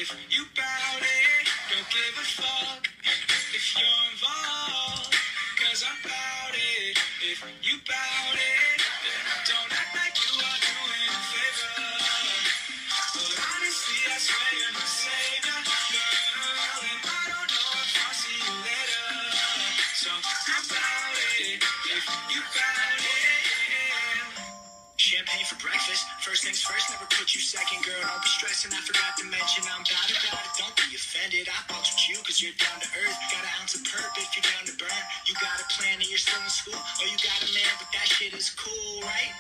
if you bout it. Don't give a fuck if you're involved, cause I'm bout it. If you bout it, then don't act like you are doing a favor. But honestly, I swear you're my savior, girl. And I don't know if I'll see you later. So I'm bout it if you bout it. Champagne for breakfast. First things first, never put you second, girl. Don't be stressing, I forgot to mention I'm bout it. Don't be offended, I fucks with you cause you're down to earth. Got an ounce of perp if you're down to burn. You got a plan and you're still in school. Oh, you got a man, but that shit is cool, right?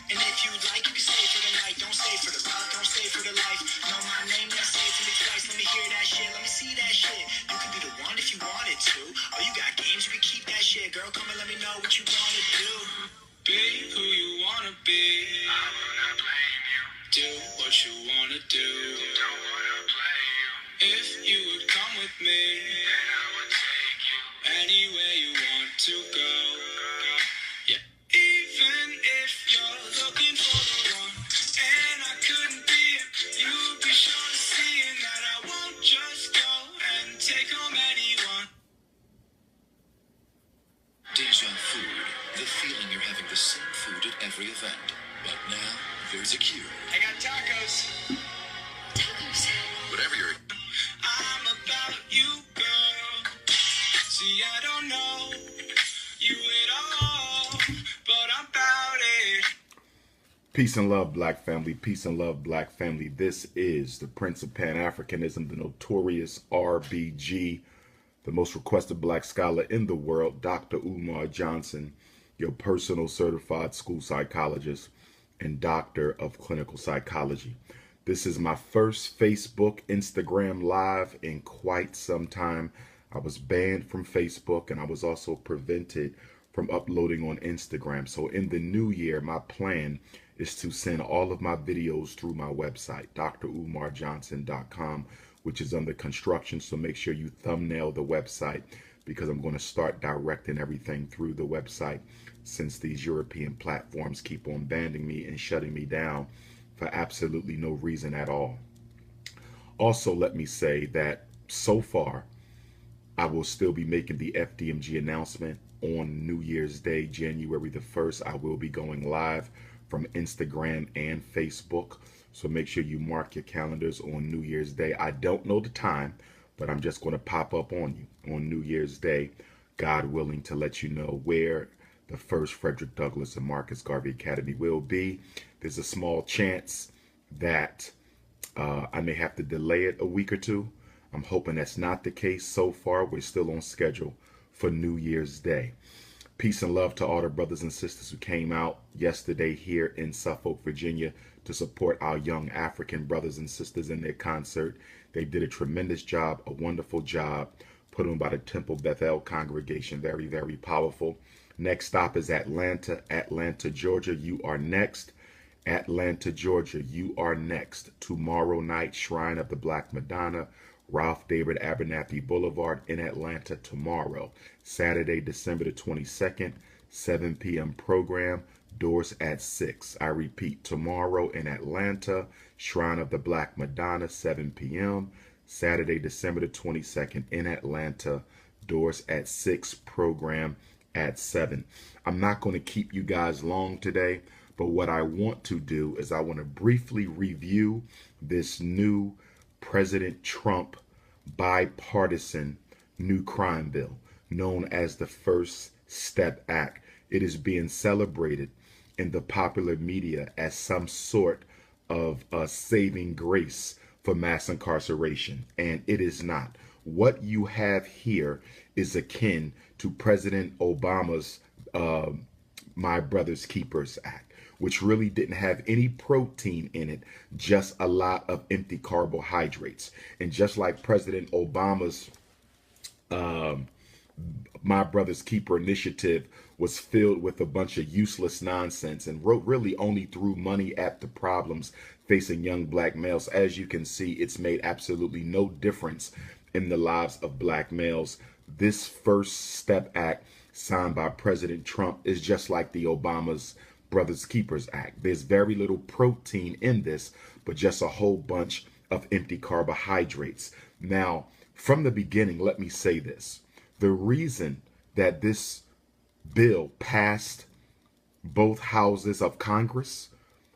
And if you like, you can stay for the night. Don't stay for the love, don't stay for the life. Know my name, then say it to me twice. Let me hear that shit, let me see that shit. You can be the one if you wanted to. Oh, you got games, you can keep that shit. Girl, come and let me know what you wanna do. Be who you wanna be. I will not blame you. Do what you wanna do. Don't wanna play you. If you would come with me, then I would take you anywhere you want to go. Yeah. Even if you're looking for the one, and I couldn't be it, you'd be sure to see that I won't just go and take home anyone. Deja food, the feeling you're having the same food at every event. But now, there's a cure. I got tacos. Tacos. Whatever you're... I'm about you, girl. See, I don't know you at all, but I'm about it. Peace and love, black family. Peace and love, black family. This is the Prince of Pan-Africanism, the notorious RBG, the most requested black scholar in the world, Dr. Umar Johnson, your personal certified school psychologist and doctor of clinical psychology. This is my first Facebook, Instagram live in quite some time. I was banned from Facebook and I was also prevented from uploading on Instagram. So in the new year, my plan is to send all of my videos through my website, drumarjohnson.com, which is under construction. So make sure you thumbnail the website because I'm going to start directing everything through the website since these European platforms keep on banning me and shutting me down for absolutely no reason at all. Also, let me say that so far, I will still be making the FDMG announcement on New Year's Day, January the 1st. I will be going live from Instagram and Facebook. So make sure you mark your calendars on New Year's Day. I don't know the time, but I'm just going to pop up on you on New Year's Day, God willing, to let you know where the first Frederick Douglass and Marcus Garvey Academy will be. There's a small chance that I may have to delay it a week or two. I'm hoping that's not the case. So far, we're still on schedule for New Year's Day. Peace and love to all the brothers and sisters who came out yesterday here in Suffolk, Virginia to support our young African brothers and sisters in their concert. They did a tremendous job, a wonderful job, put on by the Temple Bethel congregation. Very, very powerful. Next stop is Atlanta, Georgia. You are next. Atlanta, Georgia, you are next. Tomorrow night, Shrine of the Black Madonna, Ralph David Abernathy Boulevard in Atlanta tomorrow. Saturday, December the 22nd, 7 p.m. program, doors at 6. I repeat, tomorrow in Atlanta, Shrine of the Black Madonna, 7 p.m. Saturday, December the 22nd in Atlanta, doors at 6, program at 7. I'm not going to keep you guys long today, but what I want to do is I want to briefly review this new President Trump bipartisan new crime bill known as the First Step Act. It is being celebrated in the popular media as some sort of a saving grace for mass incarceration, and it is not. What you have here is akin to President Obama's My Brother's Keepers Act, which really didn't have any protein in it, just a lot of empty carbohydrates. And just like President Obama's My Brother's Keeper initiative was filled with a bunch of useless nonsense and really only threw money at the problems facing young black males. As you can see, it's made absolutely no difference in the lives of black males. This First Step Act signed by President Trump is just like the Obama's Brothers Keepers Act. There's very little protein in this, but just a whole bunch of empty carbohydrates. Now, from the beginning, let me say this. The reason that this bill passed both houses of Congress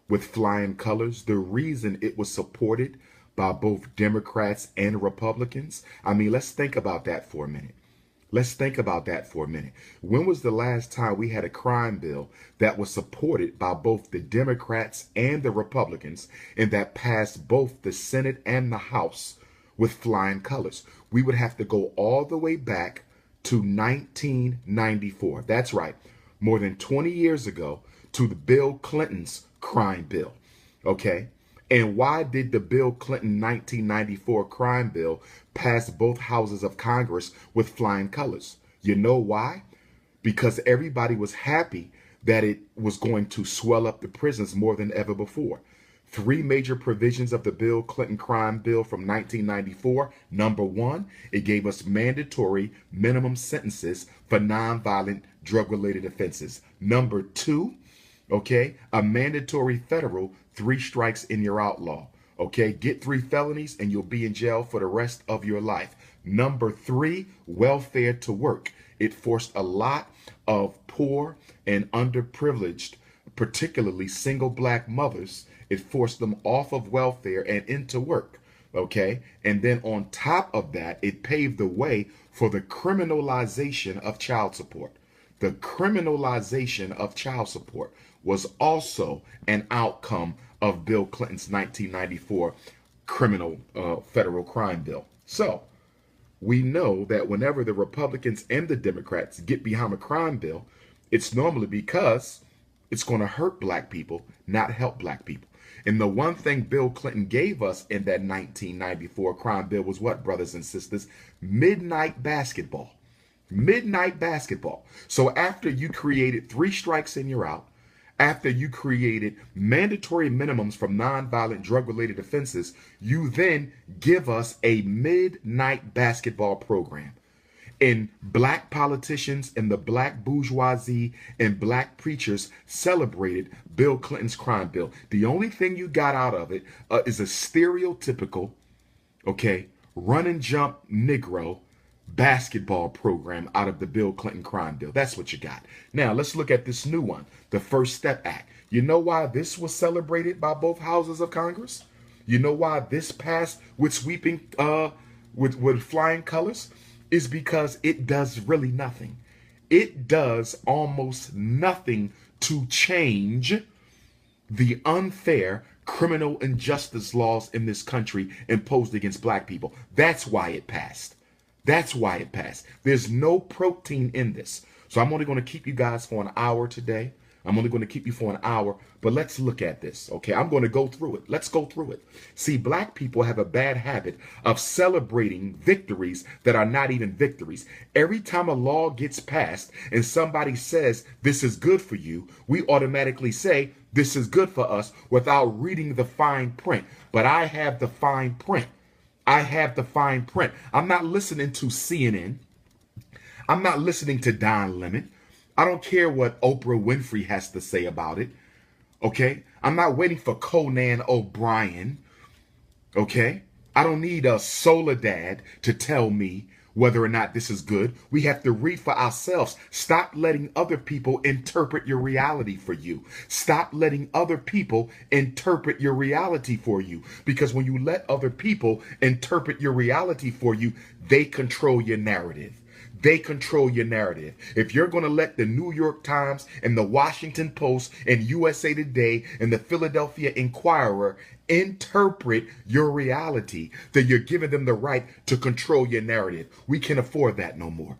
with flying colors, the reason it was supported by both Democrats and Republicans, I mean, let's think about that for a minute. Let's think about that for a minute. When was the last time we had a crime bill that was supported by both the Democrats and the Republicans and that passed both the Senate and the House with flying colors? We would have to go all the way back to 1994. That's right, more than 20 years ago, to the Bill Clinton's crime bill. Okay? And why did the Bill Clinton 1994 crime bill pass both houses of Congress with flying colors? You know why? Because everybody was happy that it was going to swell up the prisons more than ever before. Three major provisions of the Bill Clinton crime bill from 1994. Number one, it gave us mandatory minimum sentences for nonviolent drug-related offenses. Number two, okay, a mandatory federal 3 strikes and you're outlaw. Okay, get 3 felonies and you'll be in jail for the rest of your life. Number 3, welfare to work. It forced a lot of poor and underprivileged, particularly single black mothers. It forced them off of welfare and into work. Okay, and then on top of that, it paved the way for the criminalization of child support. The criminalization of child support was also an outcome of Bill Clinton's 1994 criminal federal crime bill. So we know that whenever the Republicans and the Democrats get behind a crime bill, it's normally because it's going to hurt black people, not help black people. And the one thing Bill Clinton gave us in that 1994 crime bill was what, brothers and sisters? Midnight basketball. Midnight basketball. So after you created 3 strikes and you're out, after you created mandatory minimums from nonviolent drug-related offenses, you then give us a midnight basketball program. And black politicians and the black bourgeoisie and black preachers celebrated Bill Clinton's crime bill. The only thing you got out of it is a stereotypical, okay, run and jump Negro basketball program out of the Bill Clinton crime bill. That's what you got. Now, let's look at this new one, the First Step Act. You know why this was celebrated by both houses of Congress? You know why this passed with sweeping, with flying colors? Is because it does really nothing. It does almost nothing to change the unfair criminal injustice laws in this country imposed against black people. That's why it passed. That's why it passed. There's no protein in this. So I'm only going to keep you guys for an hour today. I'm only going to keep you for an hour, but let's look at this, okay? I'm going to go through it. Let's go through it. See, black people have a bad habit of celebrating victories that are not even victories. Every time a law gets passed and somebody says, this is good for you, we automatically say, this is good for us without reading the fine print. But I have the fine print. I have the fine print. I'm not listening to CNN. I'm not listening to Don Lemon. I don't care what Oprah Winfrey has to say about it, okay? I'm not waiting for Conan O'Brien, okay? I don't need a Soledad to tell me whether or not this is good. We have to read for ourselves. Stop letting other people interpret your reality for you. Stop letting other people interpret your reality for you. Because when you let other people interpret your reality for you, they control your narrative. They control your narrative. If you're going to let the New York Times and the Washington Post and USA Today and the Philadelphia Inquirer interpret your reality, then you're giving them the right to control your narrative. We can't afford that no more.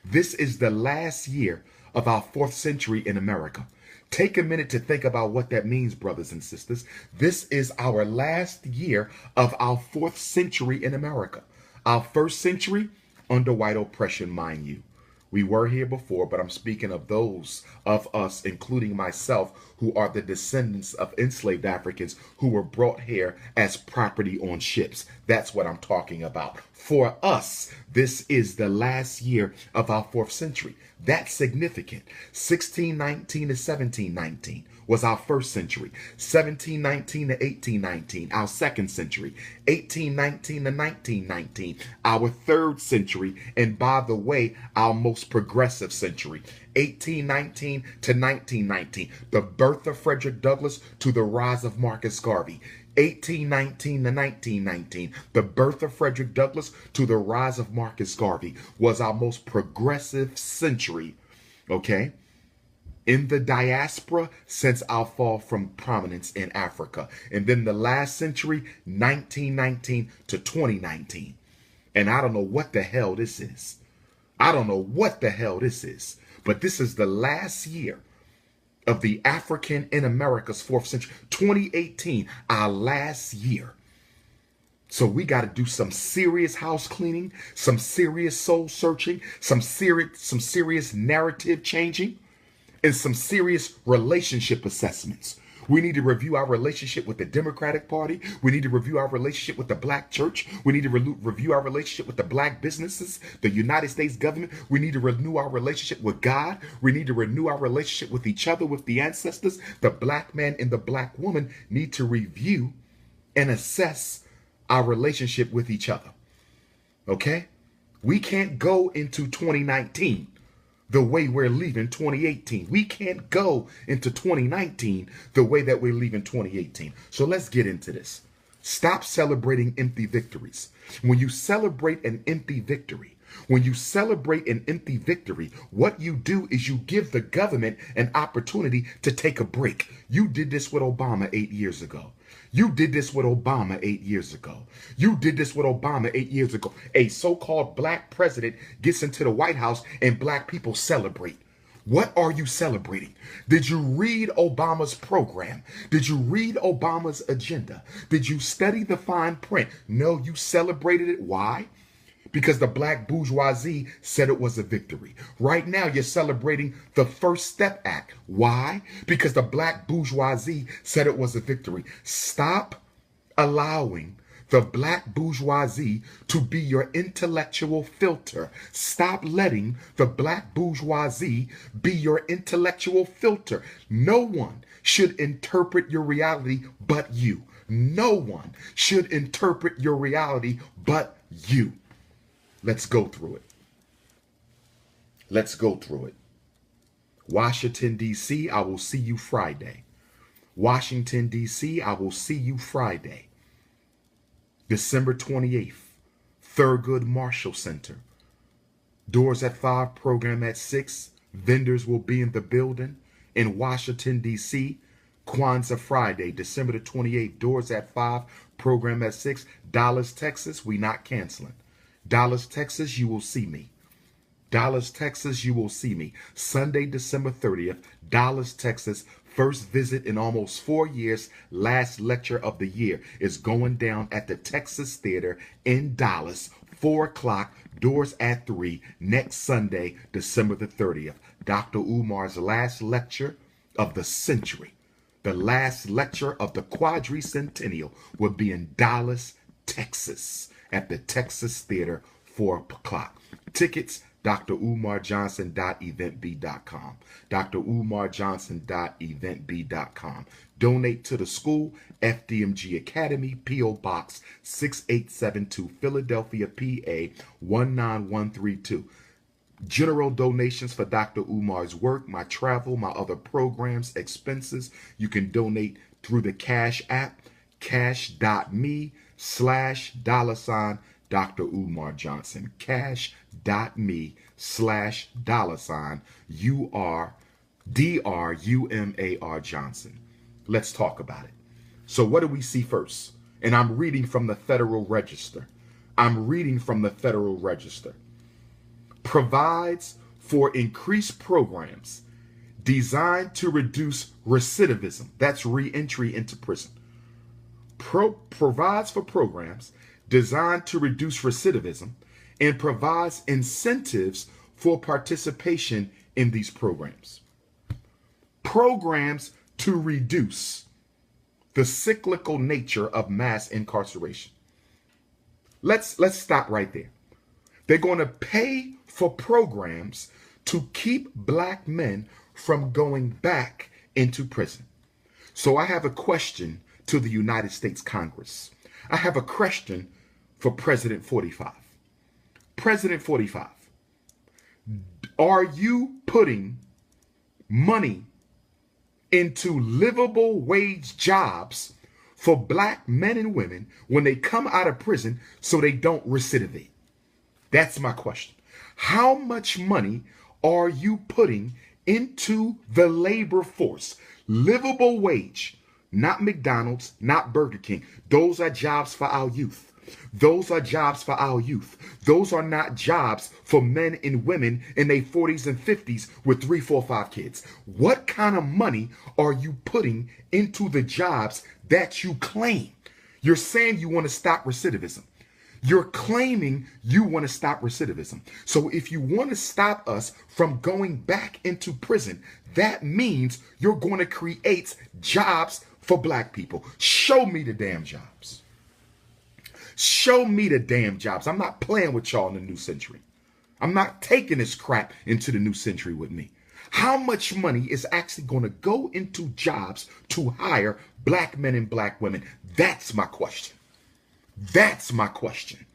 This is the last year of our 4th century in America. Take a minute to think about what that means, brothers and sisters. This is our last year of our 4th century in America. Our 1st century under white oppression, mind you. We were here before, but I'm speaking of those of us, including myself, who are the descendants of enslaved Africans who were brought here as property on ships. That's what I'm talking about. For us, this is the last year of our 4th century. That's significant. 1619 to 1719. was our first century. 1719 to 1819, our second century. 1819 to 1919, our third century. And by the way, our most progressive century. 1819 to 1919, the birth of Frederick Douglass to the rise of Marcus Garvey. 1819 to 1919, the birth of Frederick Douglass to the rise of Marcus Garvey was our most progressive century, okay, in the diaspora since our fall from prominence in Africa. And then the last century, 1919 to 2019. And I don't know what the hell this is. I don't know what the hell this is, but this is the last year of the African in America's fourth century. 2018, our last year. So we got to do some serious house cleaning, some serious soul searching, some serious narrative changing, and some serious relationship assessments. We need to review our relationship with the Democratic Party. We need to review our relationship with the black church. We need to review our relationship with the black businesses, the United States government. We need to renew our relationship with God. We need to renew our relationship with each other, with the ancestors. The black man and the black woman need to review and assess our relationship with each other. Okay? We can't go into 2019 the way we're leaving 2018. We can't go into 2019 the way that we're leaving 2018. So let's get into this. Stop celebrating empty victories. When you celebrate an empty victory, what you do is you give the government an opportunity to take a break. You did this with Obama 8 years ago. You did this with Obama 8 years ago. You did this with Obama 8 years ago. A so-called black president gets into the White House and black people celebrate. What are you celebrating? Did you read Obama's program? Did you read Obama's agenda? Did you study the fine print? No, you celebrated it. Why? Because the black bourgeoisie said it was a victory. Right now, you're celebrating the First Step Act. Why? Because the black bourgeoisie said it was a victory. Stop allowing the black bourgeoisie to be your intellectual filter. Stop letting the black bourgeoisie be your intellectual filter. No one should interpret your reality but you. No one should interpret your reality but you. Let's go through it. Let's go through it. Washington, D.C., I will see you Friday. Washington, D.C., I will see you Friday. December 28th, Thurgood Marshall Center. Doors at 5, program at 6. Vendors will be in the building. In Washington, D.C., Kwanzaa Friday, December the 28th. Doors at 5, program at 6. Dallas, Texas, we not canceling. Dallas, Texas, you will see me. Dallas, Texas, you will see me. Sunday, December 30th, Dallas, Texas. First visit in almost 4 years. Last lecture of the year is going down at the Texas Theater in Dallas. 4 o'clock. Doors at 3. Next Sunday, December the 30th. Dr. Umar's last lecture of the century. The last lecture of the quadricentennial will be in Dallas, Texas, at the Texas Theater, 4 o'clock. Tickets, drumarjohnson.eventbrite.com. drumarjohnson.eventbrite.com. Donate to the school, FDMG Academy, P.O. Box 6872, Philadelphia, PA 19132. General donations for Dr. Umar's work, my travel, my other programs, expenses. You can donate through the Cash app, cash.me/$Dr. Umar Johnson. cash.me/$URDRUMAR Johnson. Let's talk about it. So what do we see first? And I'm reading from the Federal Register. Provides for increased programs designed to reduce recidivism. That's re-entry into prison. Provides for programs designed to reduce recidivism and provides incentives for participation in these programs. Programs to reduce the cyclical nature of mass incarceration. Let's stop right there. They're going to pay for programs to keep black men from going back into prison. So I have a question to the United States Congress. I have a question for President 45. President 45, are you putting money into livable wage jobs for black men and women when they come out of prison so they don't recidivate? That's my question. How much money are you putting into the labor force? Livable wage, not McDonald's, not Burger King. Those are jobs for our youth. Those are jobs for our youth. Those are not jobs for men and women in their 40s and 50s with 3, 4, 5 kids. What kind of money are you putting into the jobs that you claim? You're saying you want to stop recidivism. You're claiming you want to stop recidivism. So if you want to stop us from going back into prison, that means you're going to create jobs for black people. Show me the damn jobs. Show me the damn jobs. I'm not playing with y'all in the new century. I'm not taking this crap into the new century with me. How much money is actually going to go into jobs to hire black men and black women? That's my question. That's my question.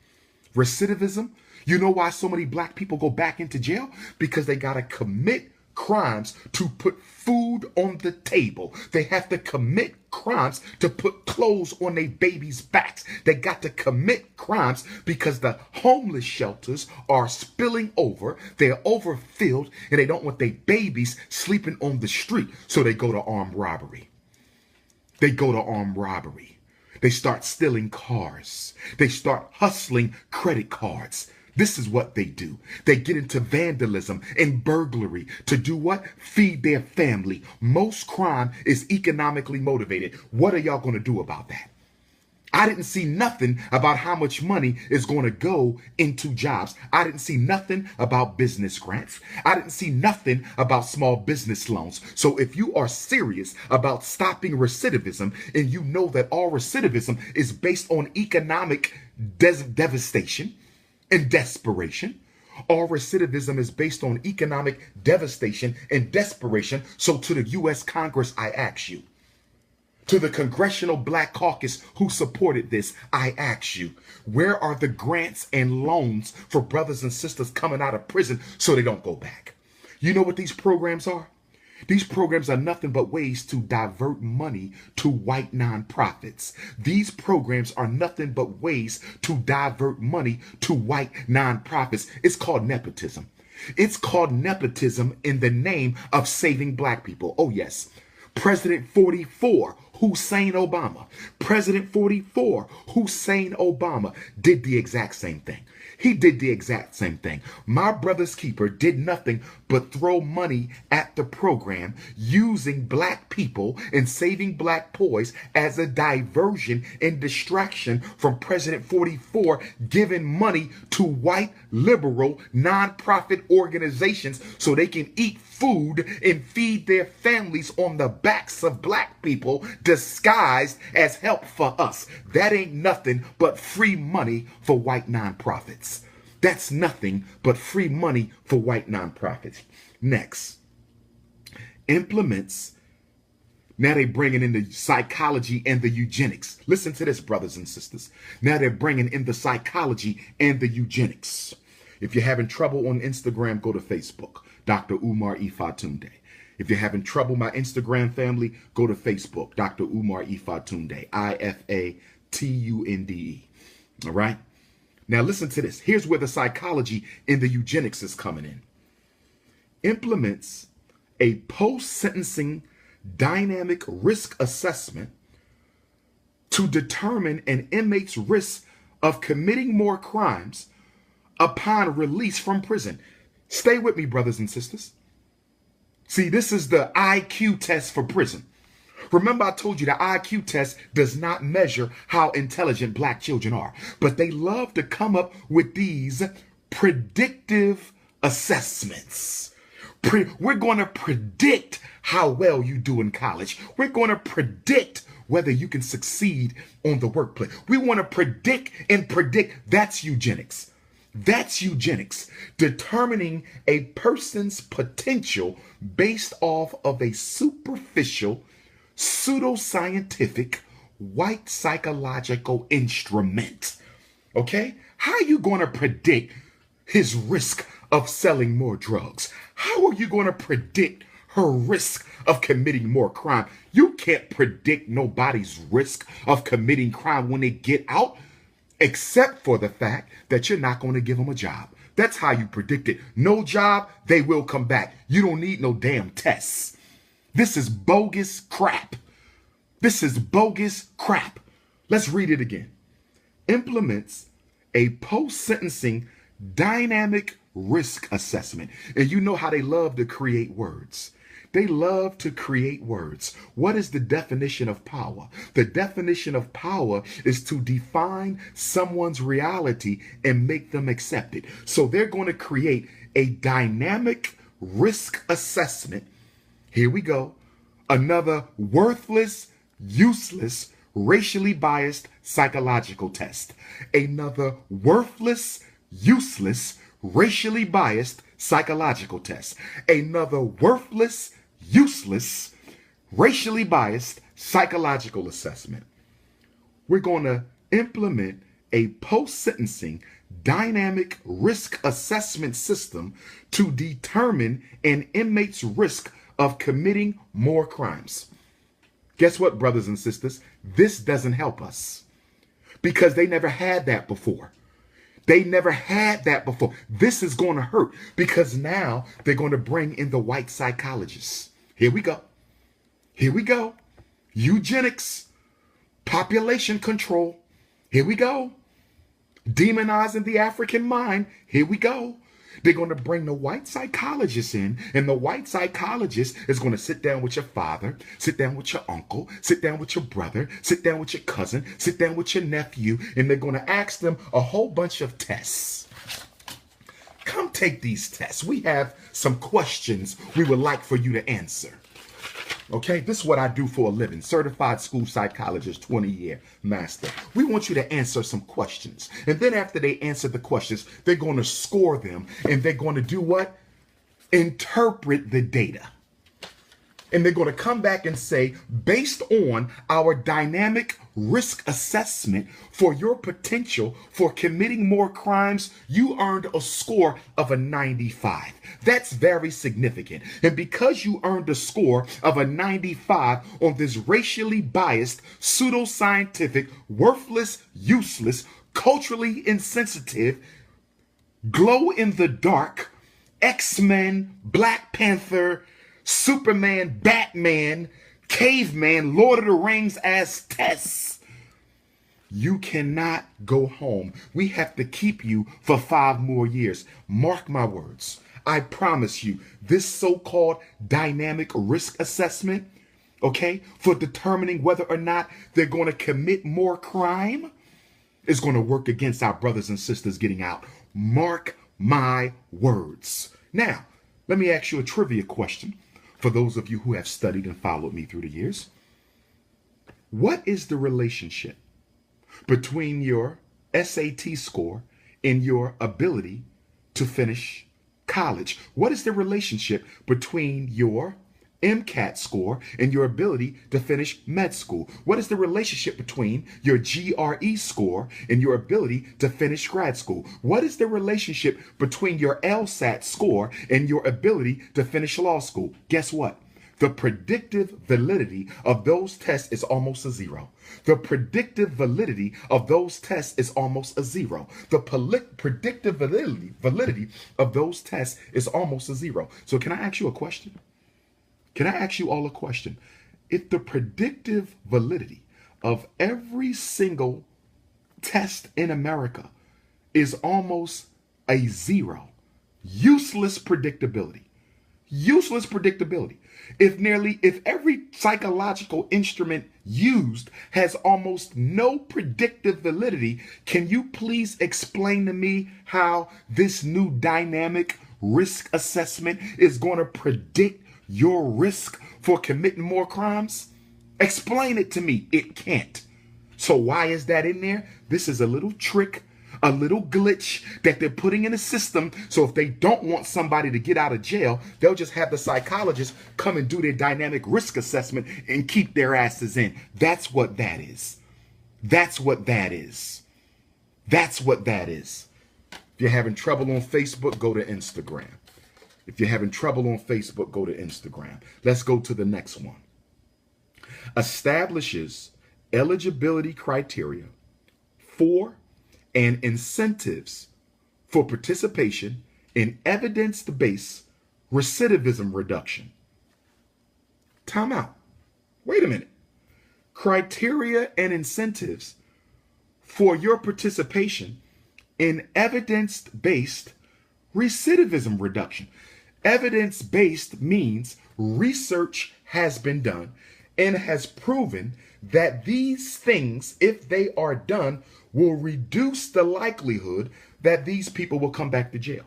Recidivism. You know why so many black people go back into jail? Because they got to commit crimes to put food on the table. They have to commit crimes to put clothes on their babies' backs. They got to commit crimes because the homeless shelters are spilling over. They're overfilled and they don't want their babies sleeping on the street. So they go to armed robbery. They go to armed robbery. They start stealing cars. They start hustling credit cards. This is what they do. They get into vandalism and burglary to do what? Feed their family. Most crime is economically motivated. What are y'all going to do about that? I didn't see nothing about how much money is going to go into jobs. I didn't see nothing about business grants. I didn't see nothing about small business loans. So if you are serious about stopping recidivism and you know that all recidivism is based on economic devastation and desperation, all recidivism is based on economic devastation and desperation. So to the U.S. Congress, I ask you, to the Congressional Black Caucus who supported this, I ask you, where are the grants and loans for brothers and sisters coming out of prison so they don't go back? You know what these programs are? These programs are nothing but ways to divert money to white nonprofits. These programs are nothing but ways to divert money to white nonprofits. It's called nepotism. It's called nepotism in the name of saving black people. Oh yes, President 44, Hussein Obama. President 44, Hussein Obama did the exact same thing. He did the exact same thing. My brother's keeper did nothing but throw money at the program using black people and saving black boys as a diversion and distraction from President 44 giving money to white liberal nonprofit organizations so they can eat food and feed their families on the backs of black people disguised as help for us. That ain't nothing but free money for white nonprofits. That's nothing but free money for white nonprofits. Next, implements. Now they're bringing in the psychology and the eugenics. Listen to this, brothers and sisters. Now they're bringing in the psychology and the eugenics. If you're having trouble on Instagram, go to Facebook. Dr. Umar Ifatunde. If you're having trouble, my Instagram family, go to Facebook. Dr. Umar Ifatunde. Ifatunde. All right? Now listen to this. Here's where the psychology and the eugenics is coming in. Implements a post-sentencing dynamic risk assessment to determine an inmate's risk of committing more crimes upon release from prison. Stay with me, brothers and sisters. See, this is the IQ test for prison. Remember, I told you the IQ test does not measure how intelligent black children are, but they love to come up with these predictive assessments. We're going to predict how well you do in college. We're going to predict whether you can succeed on the workplace. We want to predict and predict. That's eugenics. That's eugenics, determining a person's potential based off of a superficial pseudoscientific white psychological instrument. Okay? How are you going to predict his risk of selling more drugs? How are you going to predict her risk of committing more crime? You can't predict nobody's risk of committing crime when they get out, except for the fact that you're not going to give them a job. That's how you predict it. No job, they will come back. You don't need no damn tests. This is bogus crap. This is bogus crap. Let's read it again. Implements a post-sentencing dynamic risk assessment. And you know how they love to create words. They love to create words. What is the definition of power? The definition of power is to define someone's reality and make them accept it. So they're going to create a dynamic risk assessment. Here we go. Another worthless, useless, racially biased psychological test. Another worthless, useless, racially biased psychological test. Another worthless, useless, racially biased psychological assessment. We're going to implement a post-sentencing dynamic risk assessment system to determine an inmate's risk of committing more crimes. Guess what, brothers and sisters? This doesn't help us because they never had that before. They never had that before. This is going to hurt because now they're going to bring in the white psychologists. Here we go. Here we go. Eugenics, population control. Here we go. Demonizing the African mind. Here we go. They're going to bring the white psychologist in, and the white psychologist is going to sit down with your father, sit down with your uncle, sit down with your brother, sit down with your cousin, sit down with your nephew, and they're going to ask them a whole bunch of tests. Come take these tests. We have some questions we would like for you to answer. Okay, this is what I do for a living. Certified school psychologist, 20-year master. We want you to answer some questions. And then after they answer the questions, they're going to score them. And they're going to do what? Interpret the data. And they're going to come back and say, based on our dynamic risk assessment for your potential for committing more crimes, you earned a score of a 95. That's very significant. And because you earned a score of a 95 on this racially biased, pseudoscientific, worthless, useless, culturally insensitive, glow-in-the-dark, X-Men, Black Panther, Superman, Batman, Caveman, Lord of the Rings as tests, you cannot go home. We have to keep you for 5 more years. Mark my words. I promise you, this so-called dynamic risk assessment, okay, for determining whether or not they're going to commit more crime is going to work against our brothers and sisters getting out. Mark my words. Now, let me ask you a trivia question. For those of you who have studied and followed me through the years, what is the relationship between your SAT score and your ability to finish college? What is the relationship between your MCAT score and your ability to finish med school? What is the relationship between your GRE score and your ability to finish grad school? What is the relationship between your LSAT score and your ability to finish law school? Guess what? The predictive validity of those tests is almost a 0. The predictive validity of those tests is almost a 0. The predictive validity of those tests is almost a 0. So can I ask you a question? Can I ask you all a question? If the predictive validity of every single test in America is almost a 0, useless predictability, if every psychological instrument used has almost no predictive validity, can you please explain to me how this new dynamic risk assessment is going to predict your risk for committing more crimes? Explain it to me. It can't. So why is that in there? This is a little trick a little glitch that they're putting in the system. So if they don't want somebody to get out of jail, they'll just have the psychologist come and do their dynamic risk assessment and keep their asses in. That's what that is. That's what that is. That's what that is. If you're having trouble on Facebook, go to Instagram. If you're having trouble on Facebook, go to Instagram. Let's go to the next one. Establishes eligibility criteria for and incentives for participation in evidence-based recidivism reduction. Time out. Wait a minute. Criteria and incentives for your participation in evidence-based recidivism reduction. Evidence-based means research has been done and has proven that these things, if they are done, will reduce the likelihood that these people will come back to jail.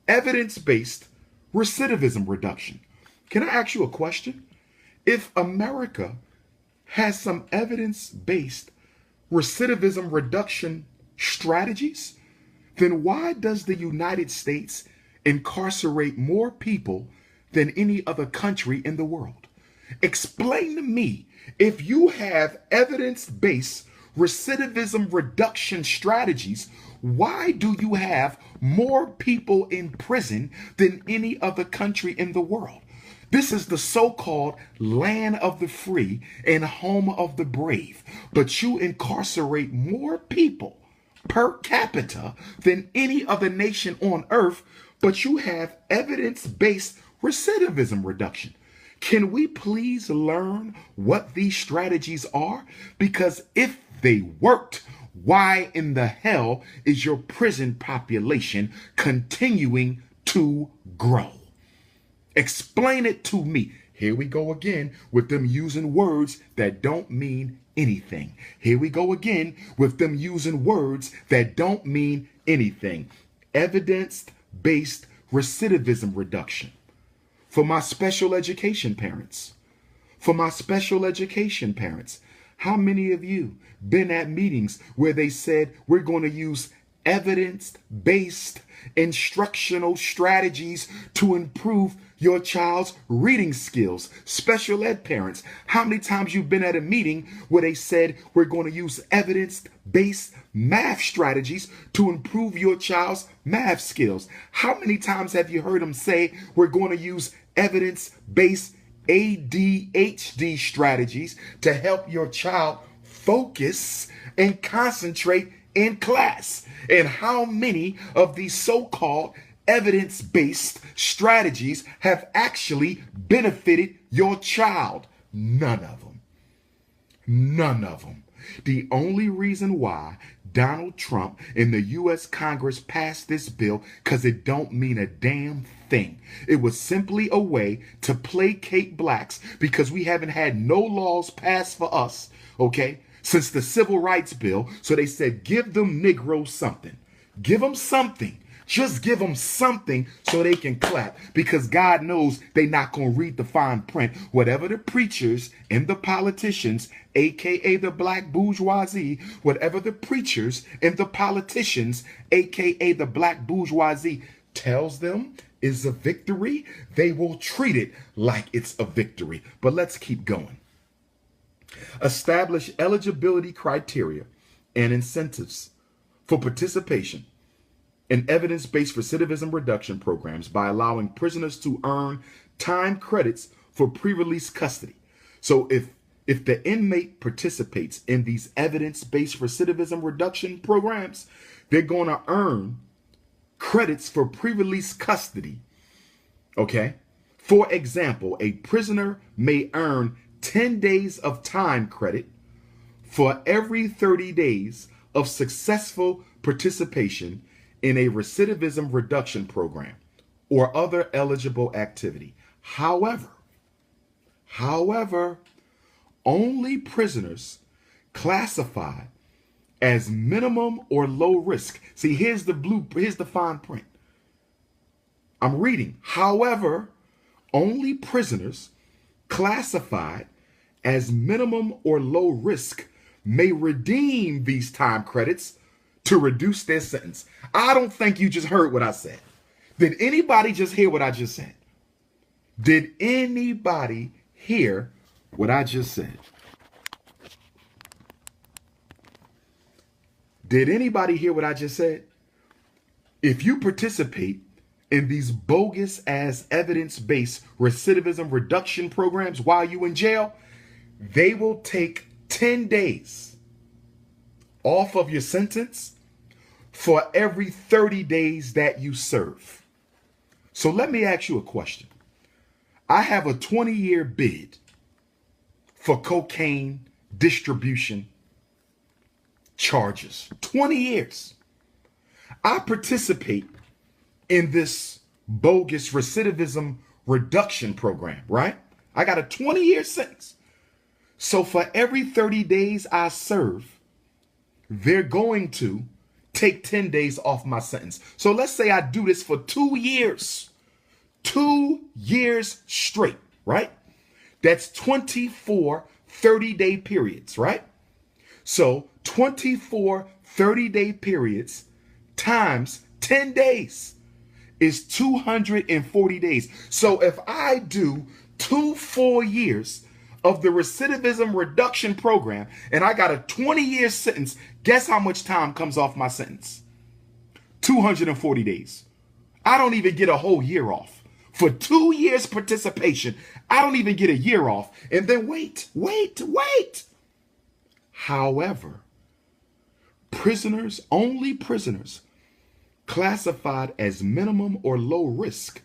Evidence-based recidivism reduction. Can I ask you a question? If America has some evidence-based recidivism reduction strategies, then why does the United States incarcerate more people than any other country in the world? Explain to me, if you have evidence-based recidivism reduction strategies, why do you have more people in prison than any other country in the world? This is the so-called land of the free and home of the brave, but you incarcerate more people per capita than any other nation on earth, but you have evidence-based recidivism reduction. Can we please learn what these strategies are? Because if they worked, why in the hell is your prison population continuing to grow? Explain it to me. Here we go again with them using words that don't mean anything. Here we go again with them using words that don't mean anything. Evidence-based recidivism reduction. For my special education parents, how many of you been at meetings where they said we're going to use evidence-based instructional strategies to improve your child's reading skills? Special ed parents, how many times you've been at a meeting where they said we're going to use evidence-based math strategies to improve your child's math skills? How many times have you heard them say we're going to use evidence-based ADHD strategies to help your child focus and concentrate in class? And how many of these so-called evidence-based strategies have actually benefited your child? None of them. None of them. The only reason why Donald Trump and the U.S. Congress passed this bill, because it don't mean a damn thing. It was simply a way to placate blacks, because we haven't had no laws passed for us, okay, since the Civil Rights Bill. So they said, give them Negros something. Give them something. Just give them something so they can clap, because God knows they're not going to read the fine print. Whatever the preachers and the politicians, aka the black bourgeoisie, whatever the preachers and the politicians, aka the black bourgeoisie, tells them is a victory, they will treat it like it's a victory. But let's keep going. Establish eligibility criteria and incentives for participation in evidence-based recidivism reduction programs by allowing prisoners to earn time credits for pre-release custody. So if the inmate participates in these evidence-based recidivism reduction programs, they're going to earn credits for pre-release custody. Okay? For example, a prisoner may earn 10 days of time credit for every 30 days of successful participation in a recidivism reduction program or other eligible activity. However, only prisoners classified as minimum or low risk. See, here's the fine print. I'm reading. However, only prisoners classified as minimum or low risk may redeem these time credits to reduce their sentence. I don't think you just heard what I said. Did anybody just hear what I just said? Did anybody hear what I just said? Did anybody hear what I just said? If you participate in these bogus ass evidence-based recidivism reduction programs while you in jail, they will take 10 days off of your sentence for every 30 days that you serve. So let me ask you a question. I have a 20-year bid for cocaine distribution charges. 20 years. I participate in this bogus recidivism reduction program, right? I got a 20-year sentence. So for every 30 days I serve, they're going to take 10 days off my sentence. So let's say I do this for 2 years. 2 years straight, right? That's 24 30-day periods, right? So 24 30-day periods times 10 days is 240 days. So if I do 2 full years of the recidivism reduction program and I got a 20-year sentence, guess how much time comes off my sentence? 240 days. I don't even get a whole year off. For 2 years participation, I don't even get a year off. And then wait. However, only prisoners classified as minimum or low risk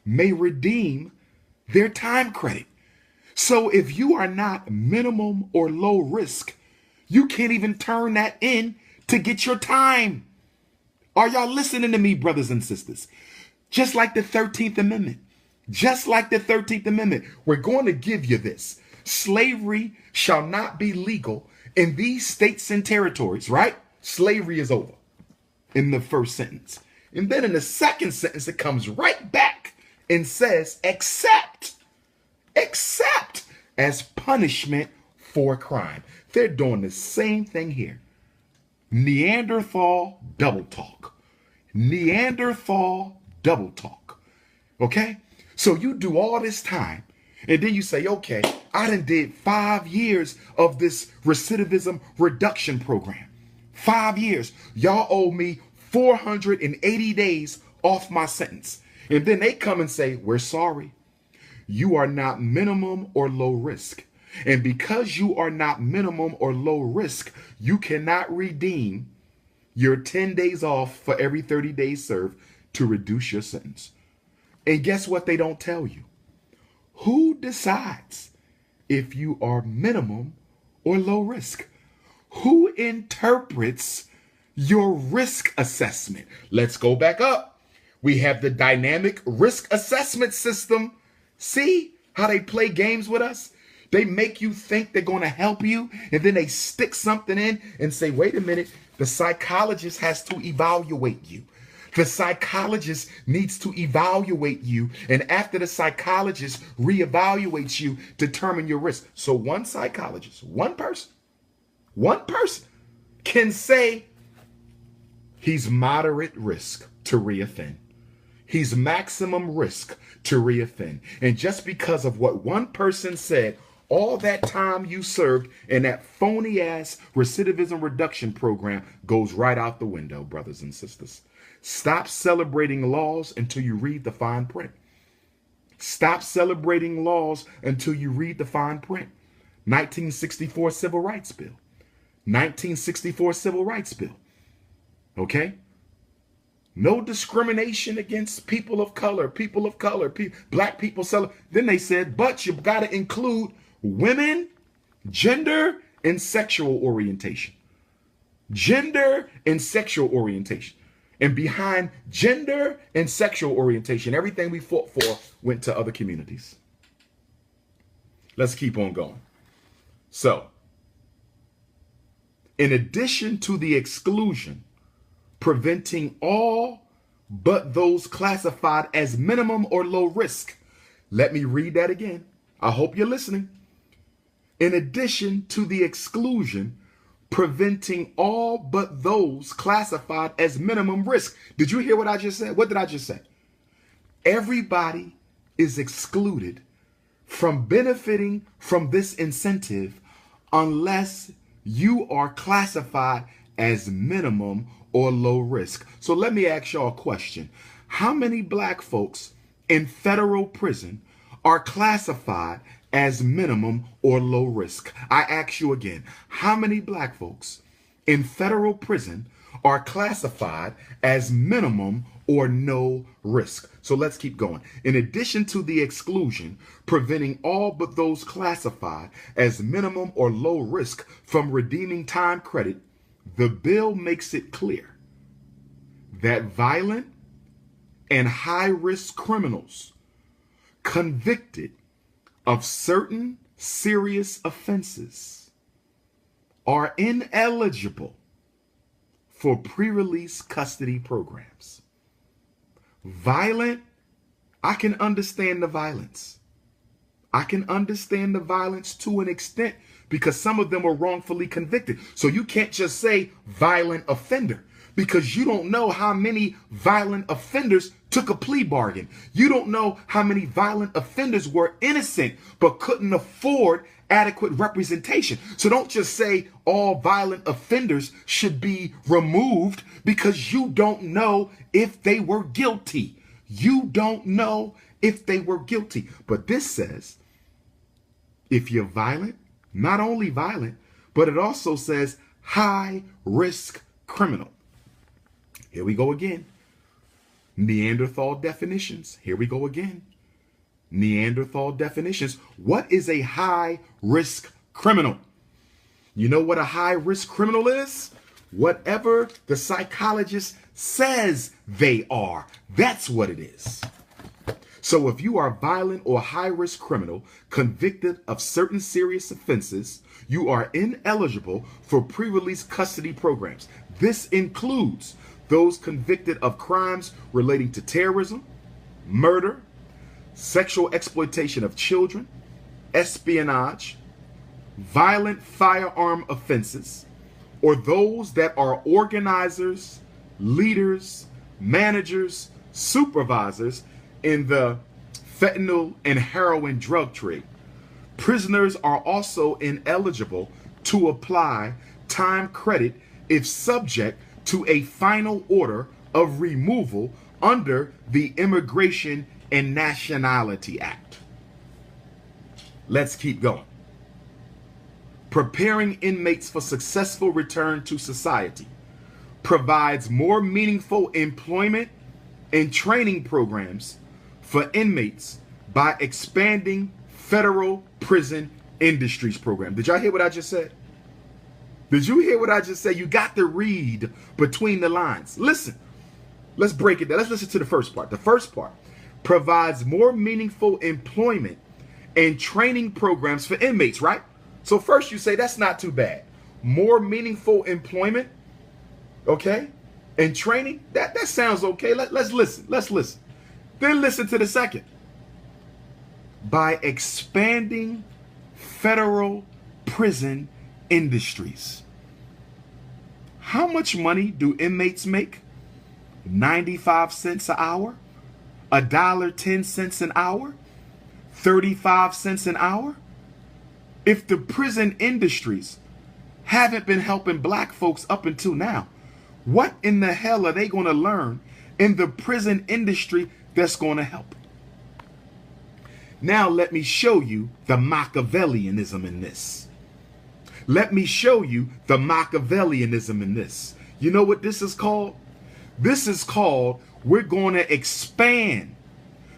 may redeem their time credit. So if you are not minimum or low risk, you can't even turn that in to get your time. Are y'all listening to me, brothers and sisters? Just like the 13th Amendment. Just like the 13th Amendment, we're going to give you this. Slavery shall not be legal in these states and territories, right? Slavery is over in the first sentence. And then in the second sentence, it comes right back and says, except as punishment for crime. They're doing the same thing here. Neanderthal double talk. Neanderthal double talk. Okay? So you do all this time, and then you say, okay, I done did 5 years of this recidivism reduction program. 5 years. Y'all owe me 480 days off my sentence. And then they come and say, we're sorry. You are not minimum or low risk. And because you are not minimum or low risk, you cannot redeem your 10 days off for every 30 days served to reduce your sentence. And guess what they don't tell you? Who decides if you are minimum or low risk? Who interprets your risk assessment? Let's go back up. We have the dynamic risk assessment system. See how they play games with us? They make you think they're going to help you, and then they stick something in and say, wait a minute, the psychologist has to evaluate you. The psychologist needs to evaluate you, and after the psychologist reevaluates you, determine your risk. So one psychologist, one person can say he's moderate risk to reoffend. He's maximum risk to reoffend. And just because of what one person said, all that time you served in that phony ass recidivism reduction program goes right out the window, brothers and sisters. Stop celebrating laws until you read the fine print. Stop celebrating laws until you read the fine print. 1964 Civil Rights Bill. 1964 Civil Rights Bill. Okay? No discrimination against people of color, black people. Then they said, but you've got to include women, gender, and sexual orientation. Gender and sexual orientation. And behind gender and sexual orientation, everything we fought for went to other communities. Let's keep on going. So, in addition to the exclusion, preventing all but those classified as minimum or low risk. Let me read that again. I hope you're listening. In addition to the exclusion, preventing all but those classified as minimum risk. Did you hear what I just said? What did I just say? Everybody is excluded from benefiting from this incentive unless you are classified as minimum or low risk. So let me ask y'all a question. How many black folks in federal prison are classified as minimum or low risk? I ask you again, how many black folks in federal prison are classified as minimum or no risk? So let's keep going. In addition to the exclusion preventing all but those classified as minimum or low risk from redeeming time credit, the bill makes it clear that violent and high-risk criminals convicted of certain serious offenses are ineligible for pre-release custody programs. Violent, I can understand the violence. I can understand the violence to an extent because some of them were wrongfully convicted. So you can't just say violent offender because you don't know how many violent offenders took a plea bargain. You don't know how many violent offenders were innocent but couldn't afford adequate representation. So don't just say all violent offenders should be removed because you don't know if they were guilty. You don't know if they were guilty. But this says if you're violent, not only violent, but it also says high risk criminal. Here we go again. Neanderthal definitions. Here we go again. Neanderthal definitions. What is a high risk criminal? You know what a high risk criminal is? Whatever the psychologist says they are. That's what it is. So if you are a violent or high risk criminal convicted of certain serious offenses, you are ineligible for pre-release custody programs. This includes those convicted of crimes relating to terrorism, murder, sexual exploitation of children, espionage, violent firearm offenses, or those that are organizers, leaders, managers, supervisors in the fentanyl and heroin drug trade. Prisoners are also ineligible to apply time credit if subject to a final order of removal under the Immigration and Nationality Act. Let's keep going. Preparing inmates for successful return to society provides more meaningful employment and training programs for inmates by expanding federal prison industries program. Did y'all hear what I just said? Did you hear what I just said? You got to read between the lines. Listen, let's break it down. Let's listen to the first part. The first part provides more meaningful employment and training programs for inmates, right? So first you say that's not too bad. More meaningful employment, okay? And training, that sounds okay. Let's listen. Let's listen. Then listen to the second. By expanding federal prison industries. How much money do inmates make? 95 cents an hour? $1.10 an hour? 35 cents an hour? If the prison industries haven't been helping black folks up until now, what in the hell are they going to learn in the prison industry that's going to help? Now let me show you the Machiavellianism in this. Let me show you the Machiavellianism in this. You know what this is called? This is called, we're going to expand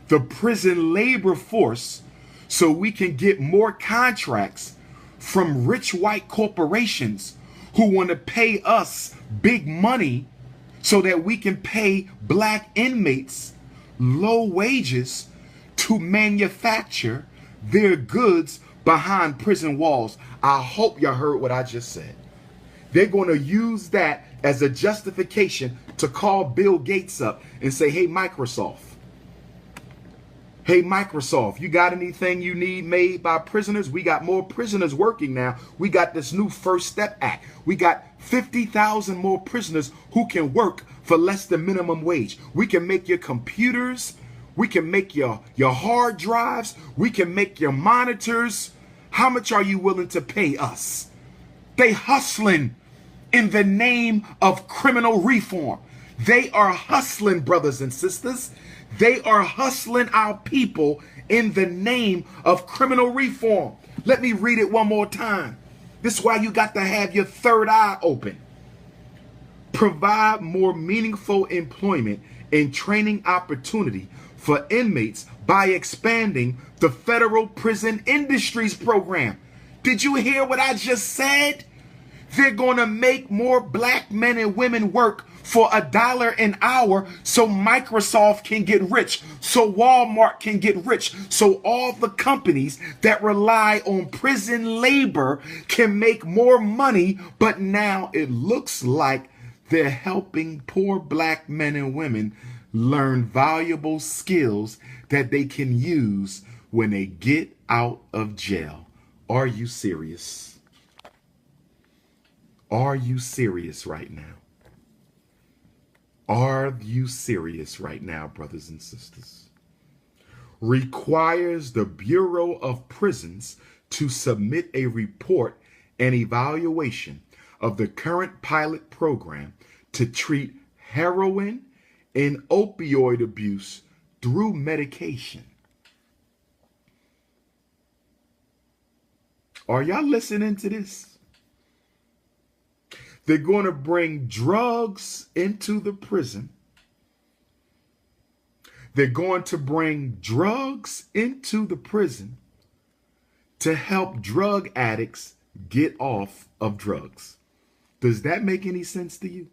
the prison labor force so we can get more contracts from rich white corporations who want to pay us big money so that we can pay black inmates low wages to manufacture their goods behind prison walls. I hope y'all heard what I just said. They're going to use that as a justification to call Bill Gates up and say, hey, Microsoft, Hey, Microsoft, you got anything you need made by prisoners? We got more prisoners working now. We got this new First Step Act. We got 50,000 more prisoners who can work for less than minimum wage. We can make your computers. We can make your hard drives. We can make your monitors. How much are you willing to pay us? They hustling in the name of criminal reform. They are hustling, brothers and sisters. They are hustling our people in the name of criminal reform. Let me read it one more time. This is why you got to have your third eye open. Provide more meaningful employment and training opportunity for inmates by expanding the federal prison industries program. Did you hear what I just said? They're going to make more black men and women work for $1 an hour so Microsoft can get rich, so Walmart can get rich, so all the companies that rely on prison labor can make more money. But now it looks like they're helping poor black men and women learn valuable skills that they can use when they get out of jail. Are you serious? Are you serious right now? Are you serious right now, brothers and sisters? Requires the Bureau of Prisons to submit a report and evaluation of the current pilot program to treat heroin and opioid abuse through medication. Are y'all listening to this? They're going to bring drugs into the prison. They're going to bring drugs into the prison to help drug addicts get off of drugs. Does that make any sense to you?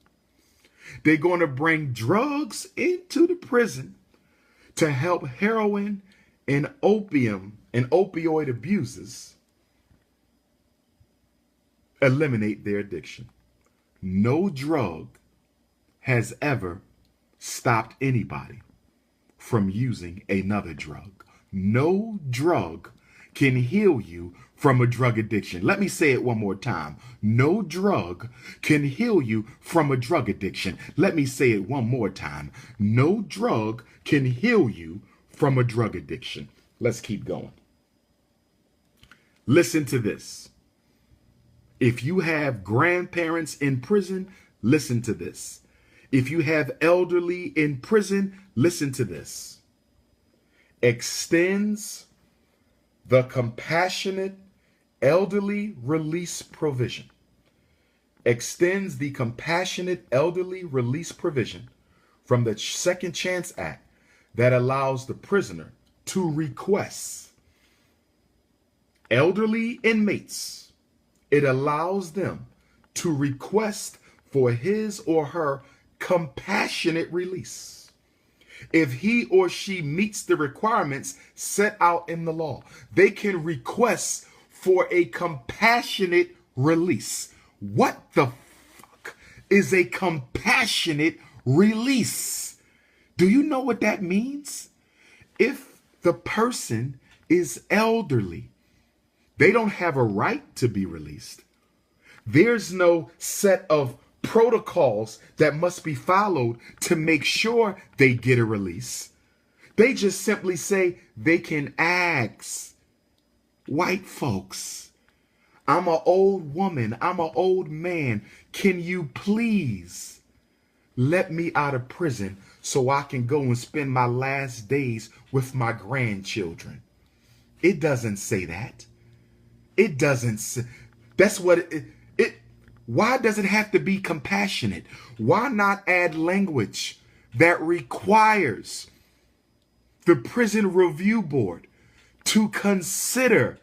They're going to bring drugs into the prison to help heroin and opium and opioid abusers eliminate their addiction. No drug has ever stopped anybody from using another drug. No drug can heal you from a drug addiction. Let me say it one more time. No drug can heal you from a drug addiction. Let me say it one more time. No drug can heal you from a drug addiction. Let's keep going. Listen to this. If you have grandparents in prison, listen to this. If you have elderly in prison, listen to this. Extends the compassionate elderly release provision. Extends the compassionate elderly release provision from the Second Chance Act that allows the prisoner to request elderly inmates. It allows them to request for his or her compassionate release if he or she meets the requirements set out in the law. They can request for a compassionate release. What the fuck is a compassionate release? Do you know what that means? If the person is elderly, they don't have a right to be released. There's no set of protocols that must be followed to make sure they get a release. They just simply say they can ask white folks, I'm an old woman, I'm an old man, can you please let me out of prison so I can go and spend my last days with my grandchildren? It doesn't say that. It doesn't say, that's what it why does it have to be compassionate? Why not add language that requires the Prison Review Board to consider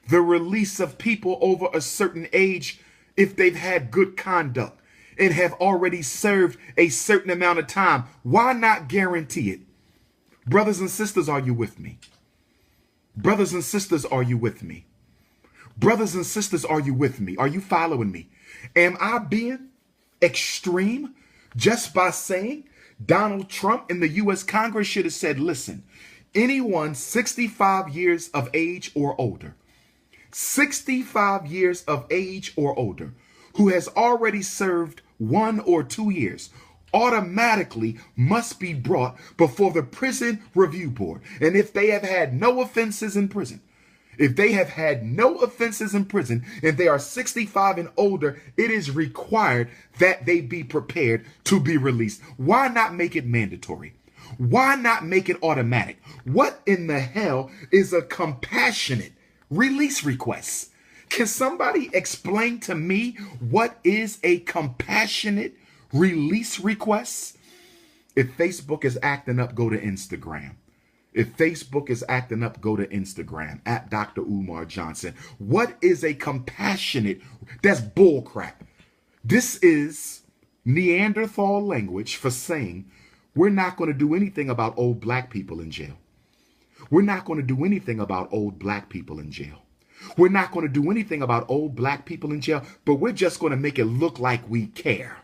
the release of people over a certain age if they've had good conduct and have already served a certain amount of time? Why not guarantee it? Brothers and sisters, are you with me? Brothers and sisters, are you with me? Brothers and sisters, are you with me? Are you following me? Am I being extreme just by saying Donald Trump in the U.S. Congress should have said, listen, Anyone 65 years of age or older, 65 years of age or older, who has already served 1 or 2 years, automatically must be brought before the Prison Review Board. And if they have had no offenses in prison, if they have had no offenses in prison and they are 65 and older, it is required that they be prepared to be released. Why not make it mandatory? Why not make it automatic? What in the hell is a compassionate release request? Can somebody explain to me what is a compassionate release request? If Facebook is acting up, go to Instagram. If Facebook is acting up, go to Instagram at Dr. Umar Johnson. What is a compassionate? That's bullcrap. This is Neanderthal language for saying we're not going to do anything about old black people in jail. We're not going to do anything about old black people in jail. We're not going to do anything about old black people in jail, but we're just going to make it look like we care.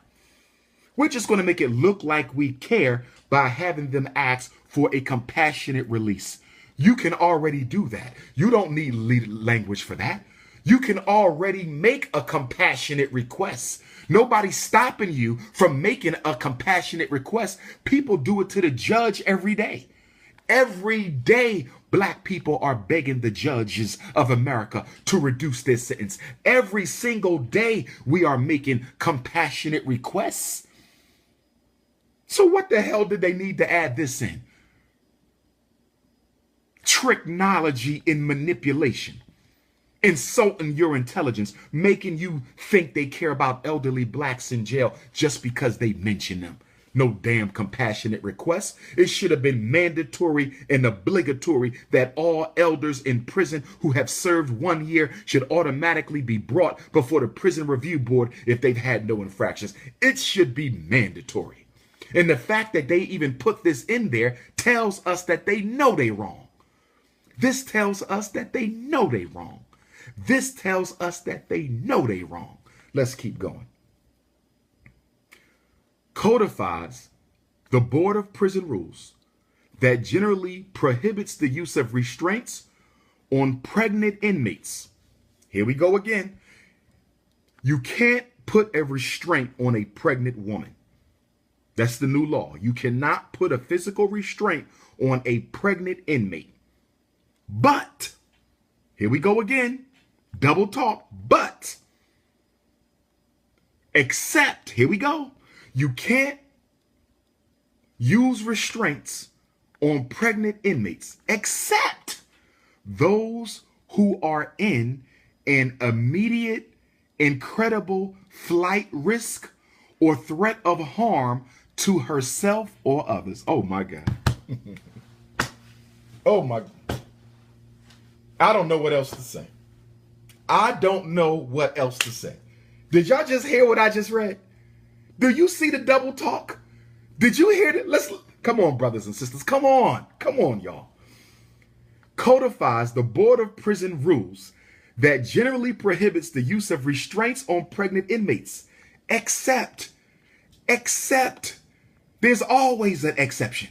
We're just going to make it look like we care by having them ask for a compassionate release. You can already do that. You don't need language for that. You can already make a compassionate request. Nobody's stopping you from making a compassionate request. People do it to the judge every day. Every day, black people are begging the judges of America to reduce their sentence. Every single day, we are making compassionate requests. So what the hell did they need to add this in? Tricknology in manipulation, insulting your intelligence, making you think they care about elderly blacks in jail just because they mention them. No damn compassionate request. It should have been mandatory and obligatory that all elders in prison who have served 1 year should automatically be brought before the Prison Review Board if they've had no infractions. It should be mandatory. And the fact that they even put this in there tells us that they know they're wrong. This tells us that they know they're wrong. This tells us that they know they're wrong. Let's keep going. Codifies the Board of Prison rules that generally prohibits the use of restraints on pregnant inmates. Here we go again. You can't put a restraint on a pregnant woman. That's the new law. You cannot put a physical restraint on a pregnant inmate. But, here we go again, double talk, but, except, here we go, you can't use restraints on pregnant inmates except those who are in an immediate, incredible flight risk or threat of harm to herself or others. Oh my God. Oh my God. I don't know what else to say. I don't know what else to say. Did y'all just hear what I just read? Do you see the double talk? Did you hear that? Come on, brothers and sisters. Come on, y'all. Codifies the Board of Prison rules that generally prohibits the use of restraints on pregnant inmates, except, there's always an exception.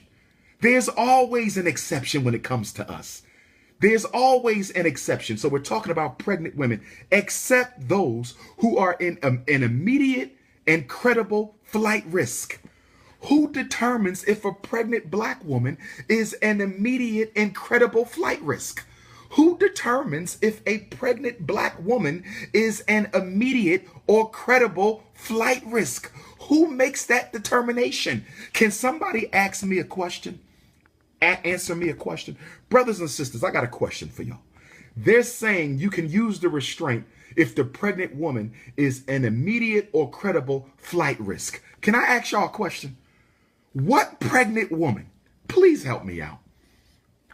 There's always an exception when it comes to us. There's always an exception. So we're talking about pregnant women, except those who are in an immediate and credible flight risk. Who determines if a pregnant black woman is an immediate and credible flight risk? Who determines if a pregnant black woman is an immediate or credible flight risk? Who makes that determination? Can somebody ask me a question? Answer me a question. Brothers and sisters, I got a question for y'all. They're saying you can use the restraint if the pregnant woman is an immediate or credible flight risk. Can I ask y'all a question? What pregnant woman? Please help me out.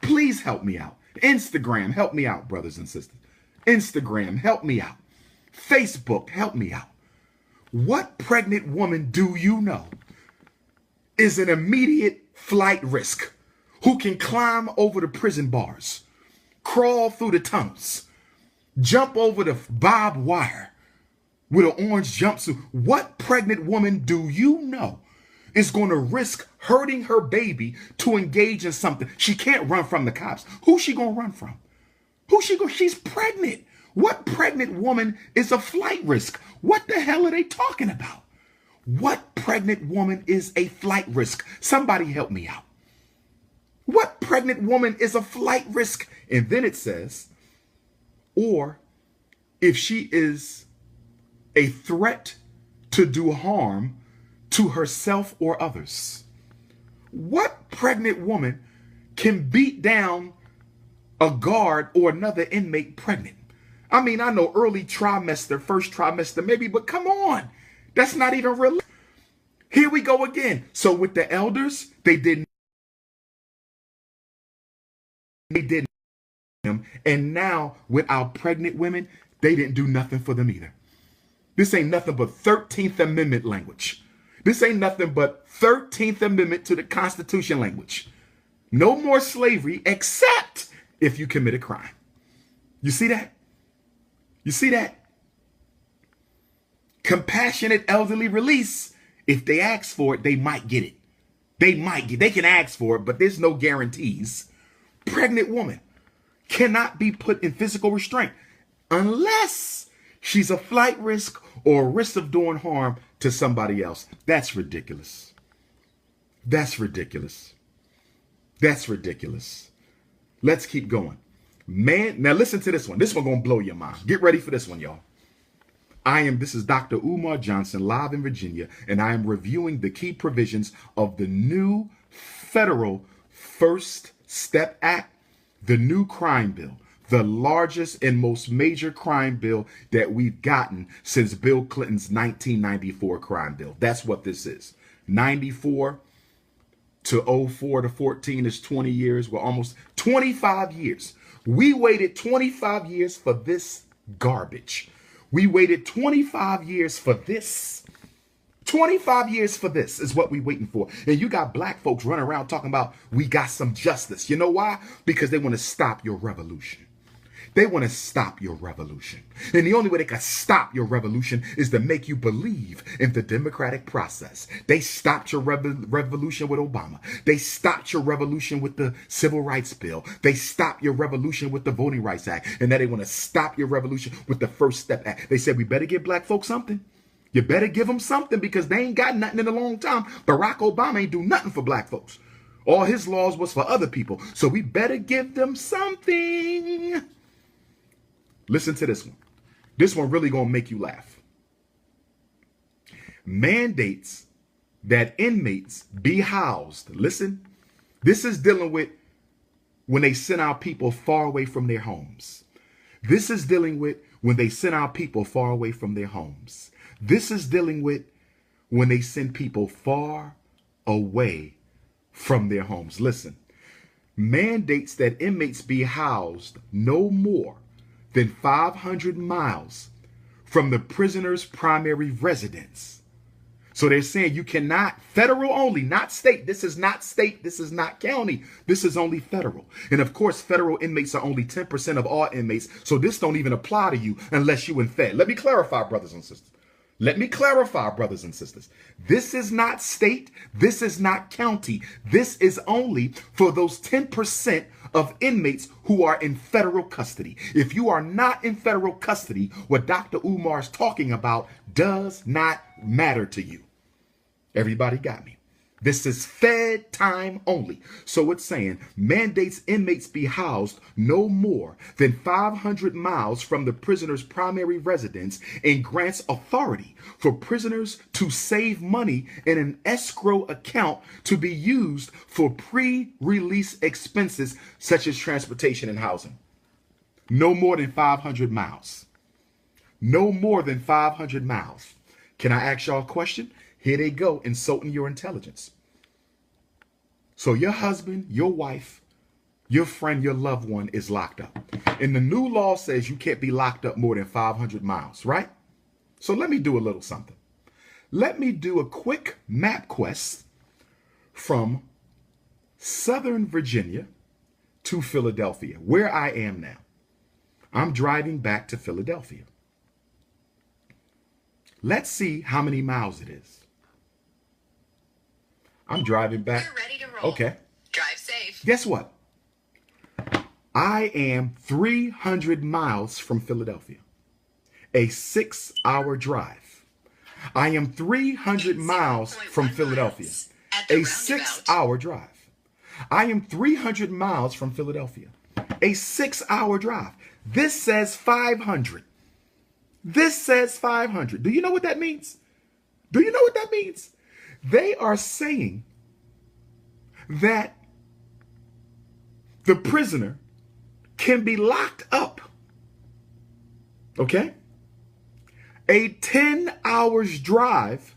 Please help me out. Instagram, help me out, brothers and sisters. Instagram, help me out. Facebook, help me out. What pregnant woman do you know is an immediate flight risk, who can climb over the prison bars, crawl through the tunnels, jump over the barbed wire with an orange jumpsuit? What pregnant woman do you know is going to risk hurting her baby to engage in something. She can't run from the cops. Who's she going to run from? She's pregnant. What pregnant woman is a flight risk? What the hell are they talking about? What pregnant woman is a flight risk? Somebody help me out. What pregnant woman is a flight risk? And then it says, or if she is a threat to do harm to herself or others. What pregnant woman can beat down a guard or another inmate pregnant? I mean, I know early trimester, first trimester maybe, but come on. That's not even real. Here we go again. So with the elders, they didn't them, and now with our pregnant women, they didn't do nothing for them either. This ain't nothing but 13th Amendment language. This ain't nothing but 13th Amendment to the Constitution language. No more slavery except if you commit a crime. You see that? You see that? Compassionate elderly release. If they ask for it, they might get it. They can ask for it, but there's no guarantees. Pregnant woman cannot be put in physical restraint unless she's a flight risk or a risk of doing harm to somebody else. That's ridiculous. That's ridiculous. That's ridiculous. Let's keep going. Man, now listen to this one. This one gonna blow your mind. Get ready for this one, y'all. This is Dr. Umar Johnson, live in Virginia, and I am reviewing the key provisions of the new federal First Step Act, the new crime bill, the largest and most major crime bill that we've gotten since Bill Clinton's 1994 crime bill. That's what this is. 94 to 04 to 14 is 20 years. We're almost 25 years. We waited 25 years for this garbage. We waited 25 years for this. 25 years for this is what we're waiting for. And you got black folks running around talking about we got some justice. You know why? Because they want to stop your revolution. They want to stop your revolution. And the only way they can stop your revolution is to make you believe in the democratic process. They stopped your revolution with Obama. They stopped your revolution with the Civil Rights Bill. They stopped your revolution with the Voting Rights Act. And now they want to stop your revolution with the First Step Act. They said we better give black folks something. You better give them something because they ain't got nothing in a long time. Barack Obama ain't do nothing for black folks. All his laws was for other people. So we better give them something. Listen to this one. This one really gonna make you laugh. Mandates that inmates be housed. Listen, this is dealing with when they send our people far away from their homes. This is dealing with when they send our people far away from their homes. This is dealing with when they send people far away from their homes. Listen, mandates that inmates be housed no more than 500 miles from the prisoner's primary residence. So they're saying you cannot, federal only, not state. This is not state. This is not county. This is only federal. And of course, federal inmates are only 10% of all inmates. So this don't even apply to you unless you in Fed. Let me clarify, brothers and sisters. Let me clarify, brothers and sisters. This is not state. This is not county. This is only for those 10% of inmates who are in federal custody. If you are not in federal custody, what Dr. Umar is talking about does not matter to you. Everybody got me? This is Fed time only. So it's saying mandates inmates be housed no more than 500 miles from the prisoner's primary residence and grants authority for prisoners to save money in an escrow account to be used for pre-release expenses such as transportation and housing. No more than 500 miles. No more than 500 miles. Can I ask y'all a question? Here they go, insulting your intelligence. So your husband, your wife, your friend, your loved one is locked up. And the new law says you can't be locked up more than 500 miles, right? So let me do a little something. Let me do a quick map quest from Southern Virginia to Philadelphia, where I am now. I'm driving back to Philadelphia. Let's see how many miles it is. I'm driving back. We're ready to roll. Okay. Drive safe. Guess what? I am 300 miles from Philadelphia. A 6-hour drive. I am 300 miles from Philadelphia. A 6-hour drive. I am 300 miles from Philadelphia. A 6-hour drive. This says 500. This says 500. Do you know what that means? Do you know what that means? They are saying that the prisoner can be locked up, okay, a 10 hours drive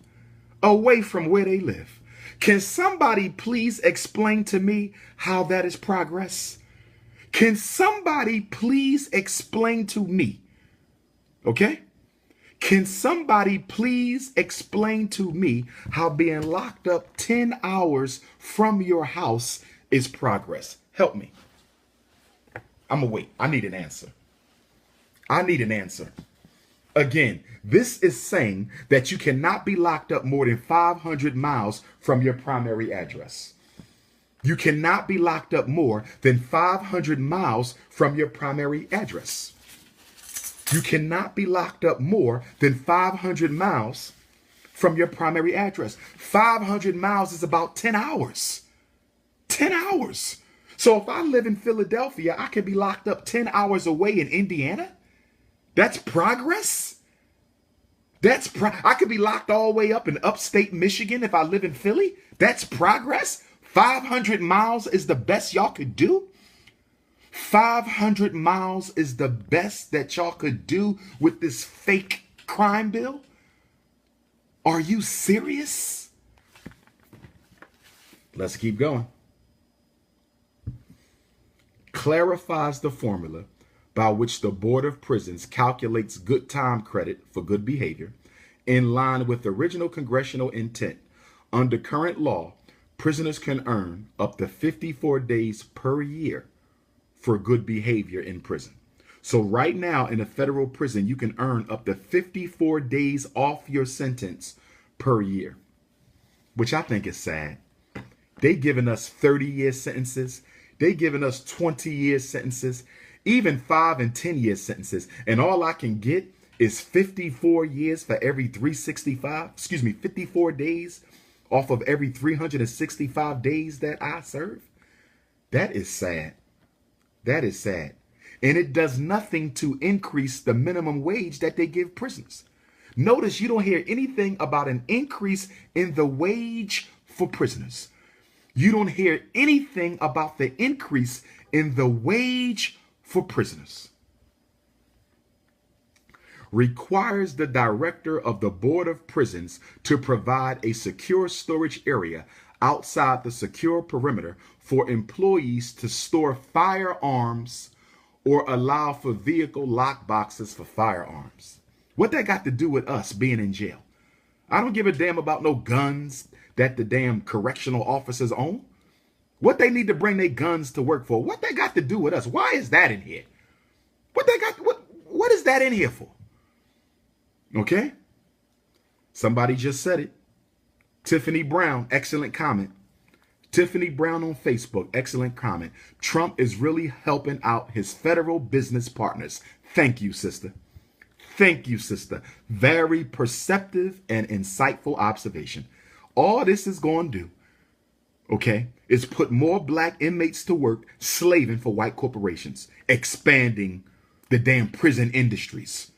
away from where they live. Can somebody please explain to me how that is progress? Can somebody please explain to me, okay? Can somebody please explain to me how being locked up 10 hours from your house is progress? Help me. I'm gonna wait. I need an answer. I need an answer. Again, this is saying that you cannot be locked up more than 500 miles from your primary address. You cannot be locked up more than 500 miles from your primary address. You cannot be locked up more than 500 miles from your primary address. 500 miles is about 10 hours. 10 hours. So if I live in Philadelphia, I can be locked up 10 hours away in Indiana? That's progress? I could be locked all the way up in upstate Michigan if I live in Philly? That's progress? 500 miles is the best y'all could do? 500 miles is the best that y'all could do with this fake crime bill? Are you serious? Let's keep going. Clarifies the formula by which the Board of Prisons calculates good time credit for good behavior in line with original congressional intent. Under current law, prisoners can earn up to 54 days per year for good behavior in prison. So right now in a federal prison, you can earn up to 54 days off your sentence per year, which I think is sad. They giving us 30-year sentences. They giving us 20-year sentences, even 5 and 10-year sentences. And all I can get is 54 years for every 54 days off of every 365 days that I serve. That is sad. That is sad. And it does nothing to increase the minimum wage that they give prisoners. Notice you don't hear anything about an increase in the wage for prisoners. You don't hear anything about the increase in the wage for prisoners. Requires the director of the Board of Prisons to provide a secure storage area outside the secure perimeter for employees to store firearms or allow for vehicle lock boxes for firearms. What that got to do with us being in jail? I don't give a damn about no guns that the damn correctional officers own. What they need to bring their guns to work for? What they got to do with us? Why is that in here? What is that in here for? Okay? Somebody just said it. Tiffany Brown, excellent comment. Tiffany Brown on Facebook, excellent comment. Trump is really helping out his federal business partners. Thank you, sister. Thank you, sister. Very perceptive and insightful observation. All this is going to do, okay, is put more black inmates to work slaving for white corporations, expanding the damn prison industries.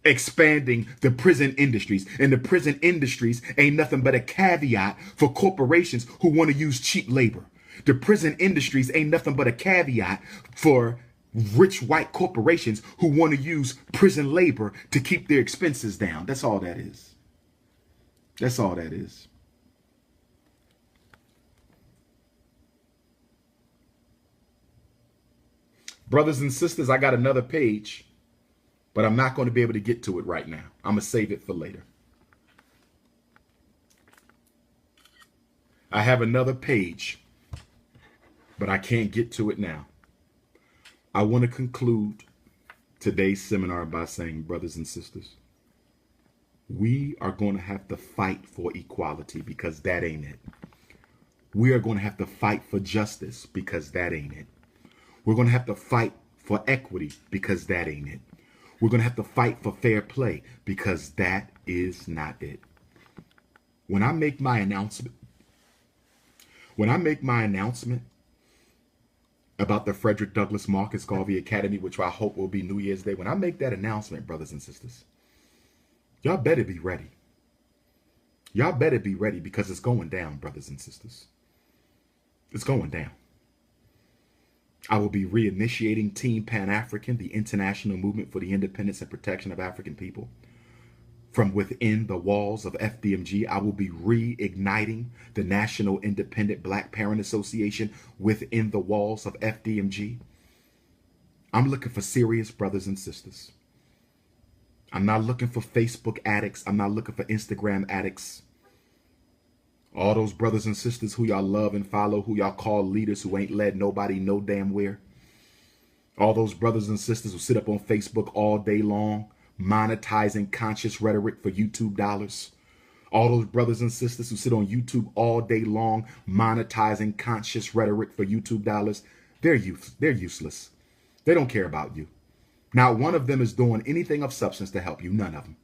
Expanding the prison industries. And the prison industries ain't nothing but a caveat for corporations who want to use cheap labor. The prison industries ain't nothing but a caveat for rich white corporations who want to use prison labor to keep their expenses down. That's all that is. That's all that is. Brothers and sisters, I got another page, but I'm not going to be able to get to it right now. I'm going to save it for later. I have another page, but I can't get to it now. I want to conclude today's seminar by saying, brothers and sisters, we are going to have to fight for equality because that ain't it. We are going to have to fight for justice because that ain't it. We're going to have to fight for equity because that ain't it. We're going to have to fight for fair play because that is not it. When I make my announcement about the Frederick Douglass Marcus Garvey Academy, which I hope will be New Year's Day, when I make that announcement, brothers and sisters, y'all better be ready. Y'all better be ready because it's going down, brothers and sisters. It's going down. I will be reinitiating Team Pan-African, the international movement for the independence and protection of African people. From within the walls of FDMG, I will be reigniting the National Independent Black Parent Association within the walls of FDMG. I'm looking for serious brothers and sisters. I'm not looking for Facebook addicts. I'm not looking for Instagram addicts. All those brothers and sisters who y'all love and follow, who y'all call leaders, who ain't led nobody no damn where. All those brothers and sisters who sit up on Facebook all day long, monetizing conscious rhetoric for YouTube dollars. All those brothers and sisters who sit on YouTube all day long, monetizing conscious rhetoric for YouTube dollars. They're useless. They don't care about you. Not one of them is doing anything of substance to help you. None of them.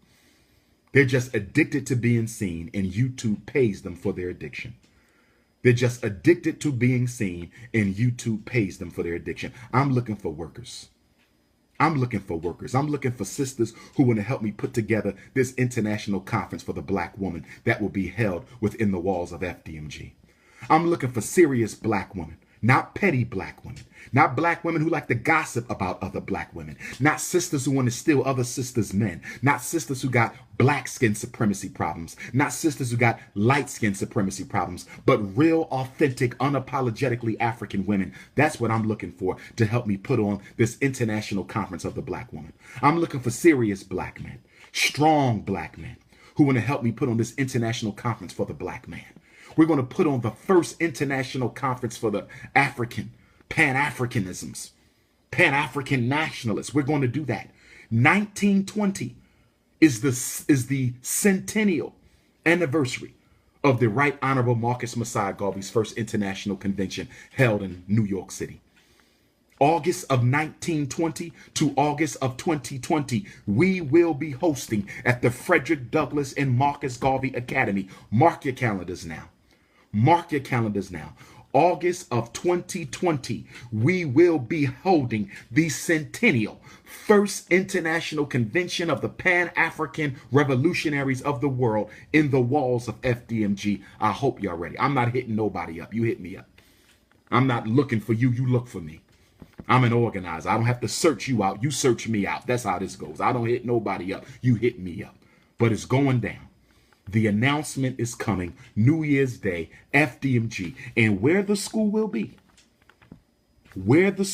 They're just addicted to being seen, and YouTube pays them for their addiction. They're just addicted to being seen, and YouTube pays them for their addiction. I'm looking for workers. I'm looking for workers. I'm looking for sisters who want to help me put together this international conference for the black woman that will be held within the walls of FDMG. I'm looking for serious black women, not petty black women, not black women who like to gossip about other black women, not sisters who want to steal other sisters' men, not sisters who got black skin supremacy problems, not sisters who got light skin supremacy problems, but real, authentic, unapologetically African women. That's what I'm looking for to help me put on this international conference of the black woman. I'm looking for serious black men, strong black men who want to help me put on this international conference for the black man. We're going to put on the first international conference for the Pan-Africanisms, Pan-African nationalists. We're going to do that. 1920 is the centennial anniversary of the Right Honorable Marcus Messiah Garvey's first international convention held in New York City. August of 1920 to August of 2020, we will be hosting at the Frederick Douglass and Marcus Garvey Academy. Mark your calendars now. Mark your calendars now. August of 2020, we will be holding the centennial first international convention of the Pan-African revolutionaries of the world in the walls of FDMG. I hope y'all ready. I'm not hitting nobody up. You hit me up. I'm not looking for you. You look for me. I'm an organizer. I don't have to search you out. You search me out. That's how this goes. I don't hit nobody up. You hit me up. But it's going down. The announcement is coming, New Year's Day, FDMG, and where the school will be, will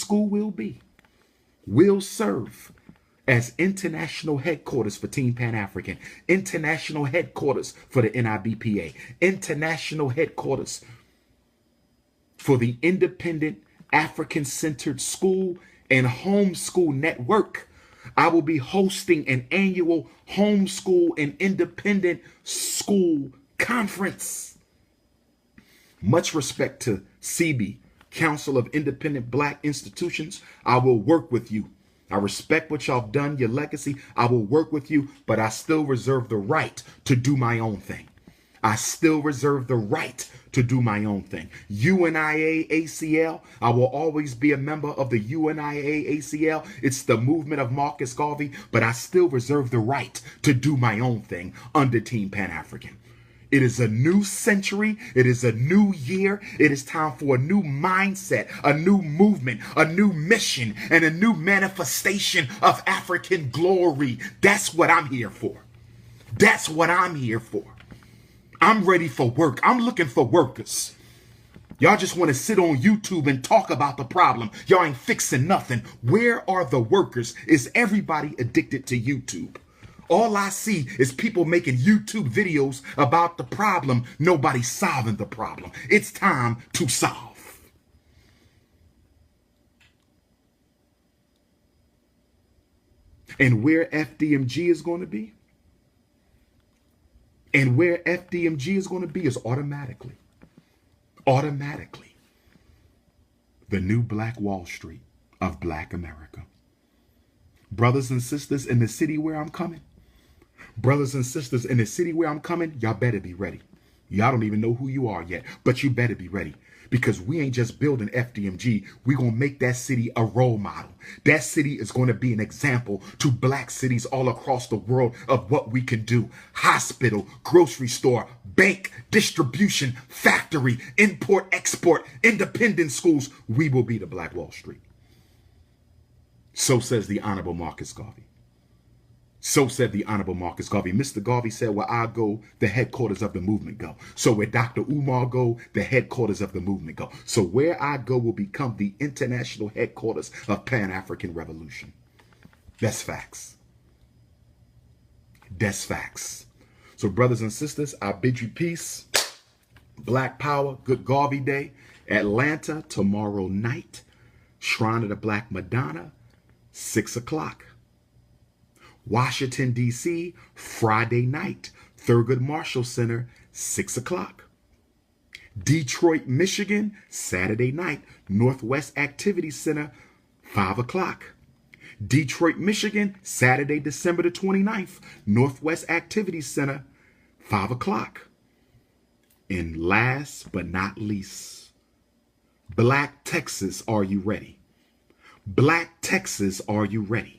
serve as international headquarters for Team Pan-African, international headquarters for the NIBPA, international headquarters for the Independent African-Centered School and Homeschool Network. I will be hosting an annual homeschool and independent school conference. Much respect to CB, Council of Independent Black Institutions. I will work with you. I respect what y'all done, your legacy. I will work with you, but I still reserve the right to do my own thing. I still reserve the right to do my own thing. UNIA ACL, I will always be a member of the UNIA ACL. It's the movement of Marcus Garvey, but I still reserve the right to do my own thing under Team Pan-African. It is a new century. It is a new year. It is time for a new mindset, a new movement, a new mission, and a new manifestation of African glory. That's what I'm here for. That's what I'm here for. I'm ready for work. I'm looking for workers. Y'all just want to sit on YouTube and talk about the problem. Y'all ain't fixing nothing. Where are the workers? Is everybody addicted to YouTube? All I see is people making YouTube videos about the problem. Nobody's solving the problem. It's time to solve. And where FDMG is going to be? And where FDMG is going to be is automatically automatically the new Black Wall Street of Black America. Brothers and sisters in the city where I'm coming, brothers and sisters in the city where I'm coming, y'all better be ready. Y'all don't even know who you are yet, but you better be ready. Because we ain't just building FDMG. We're going to make that city a role model. That city is going to be an example to black cities all across the world of what we can do. Hospital, grocery store, bank, distribution, factory, import, export, independent schools. We will be the Black Wall Street. So says the Honorable Marcus Garvey. So said the Honorable Marcus Garvey. Mr. Garvey said, where I go, the headquarters of the movement go. So where Dr. Umar go, the headquarters of the movement go. So where I go will become the international headquarters of Pan-African Revolution. That's facts. That's facts. So brothers and sisters, I bid you peace. Black power, good Garvey day. Atlanta tomorrow night. Shrine of the Black Madonna, 6 o'clock. Washington, D.C., Friday night, Thurgood Marshall Center, 6 o'clock. Detroit, Michigan, Saturday night, Northwest Activity Center, 5 o'clock. Detroit, Michigan, Saturday, December the 29th, Northwest Activity Center, 5 o'clock. And last but not least, Black Texas, are you ready? Black Texas, are you ready?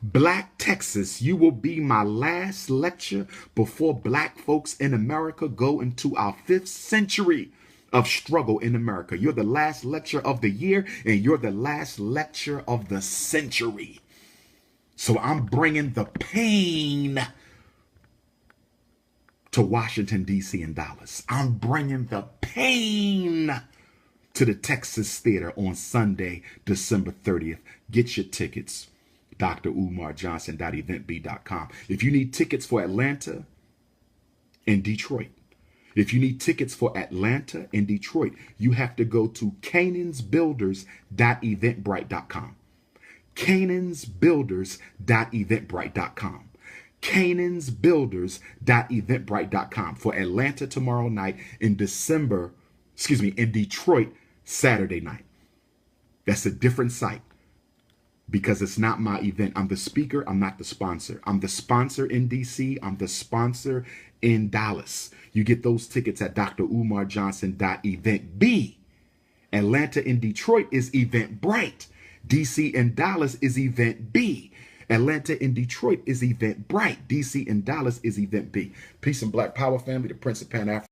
Black Texas, you will be my last lecture before black folks in America go into our 5th century of struggle in America. You're the last lecture of the year, and you're the last lecture of the century. So I'm bringing the pain to Washington, D.C. in Dallas. I'm bringing the pain to the Texas Theater on Sunday, December 30th. Get your tickets. drumarjohnson.eventb.com. If you need tickets for Atlanta and Detroit, if you need tickets for Atlanta and Detroit, you have to go to canansbuilders.eventbrite.com. canansbuilders.eventbrite.com. canansbuilders.eventbrite.com for Atlanta tomorrow night, in Detroit Saturday night. That's a different site, because it's not my event. I'm the speaker. I'm not the sponsor. I'm the sponsor in DC. I'm the sponsor in Dallas. You get those tickets at drumarjohnson.eventb. Atlanta and Detroit is Eventbrite. DC and Dallas is Event B. Atlanta and Detroit is Eventbrite. DC and Dallas is Event B. Peace and Black Power, family. The Prince of Pan-African.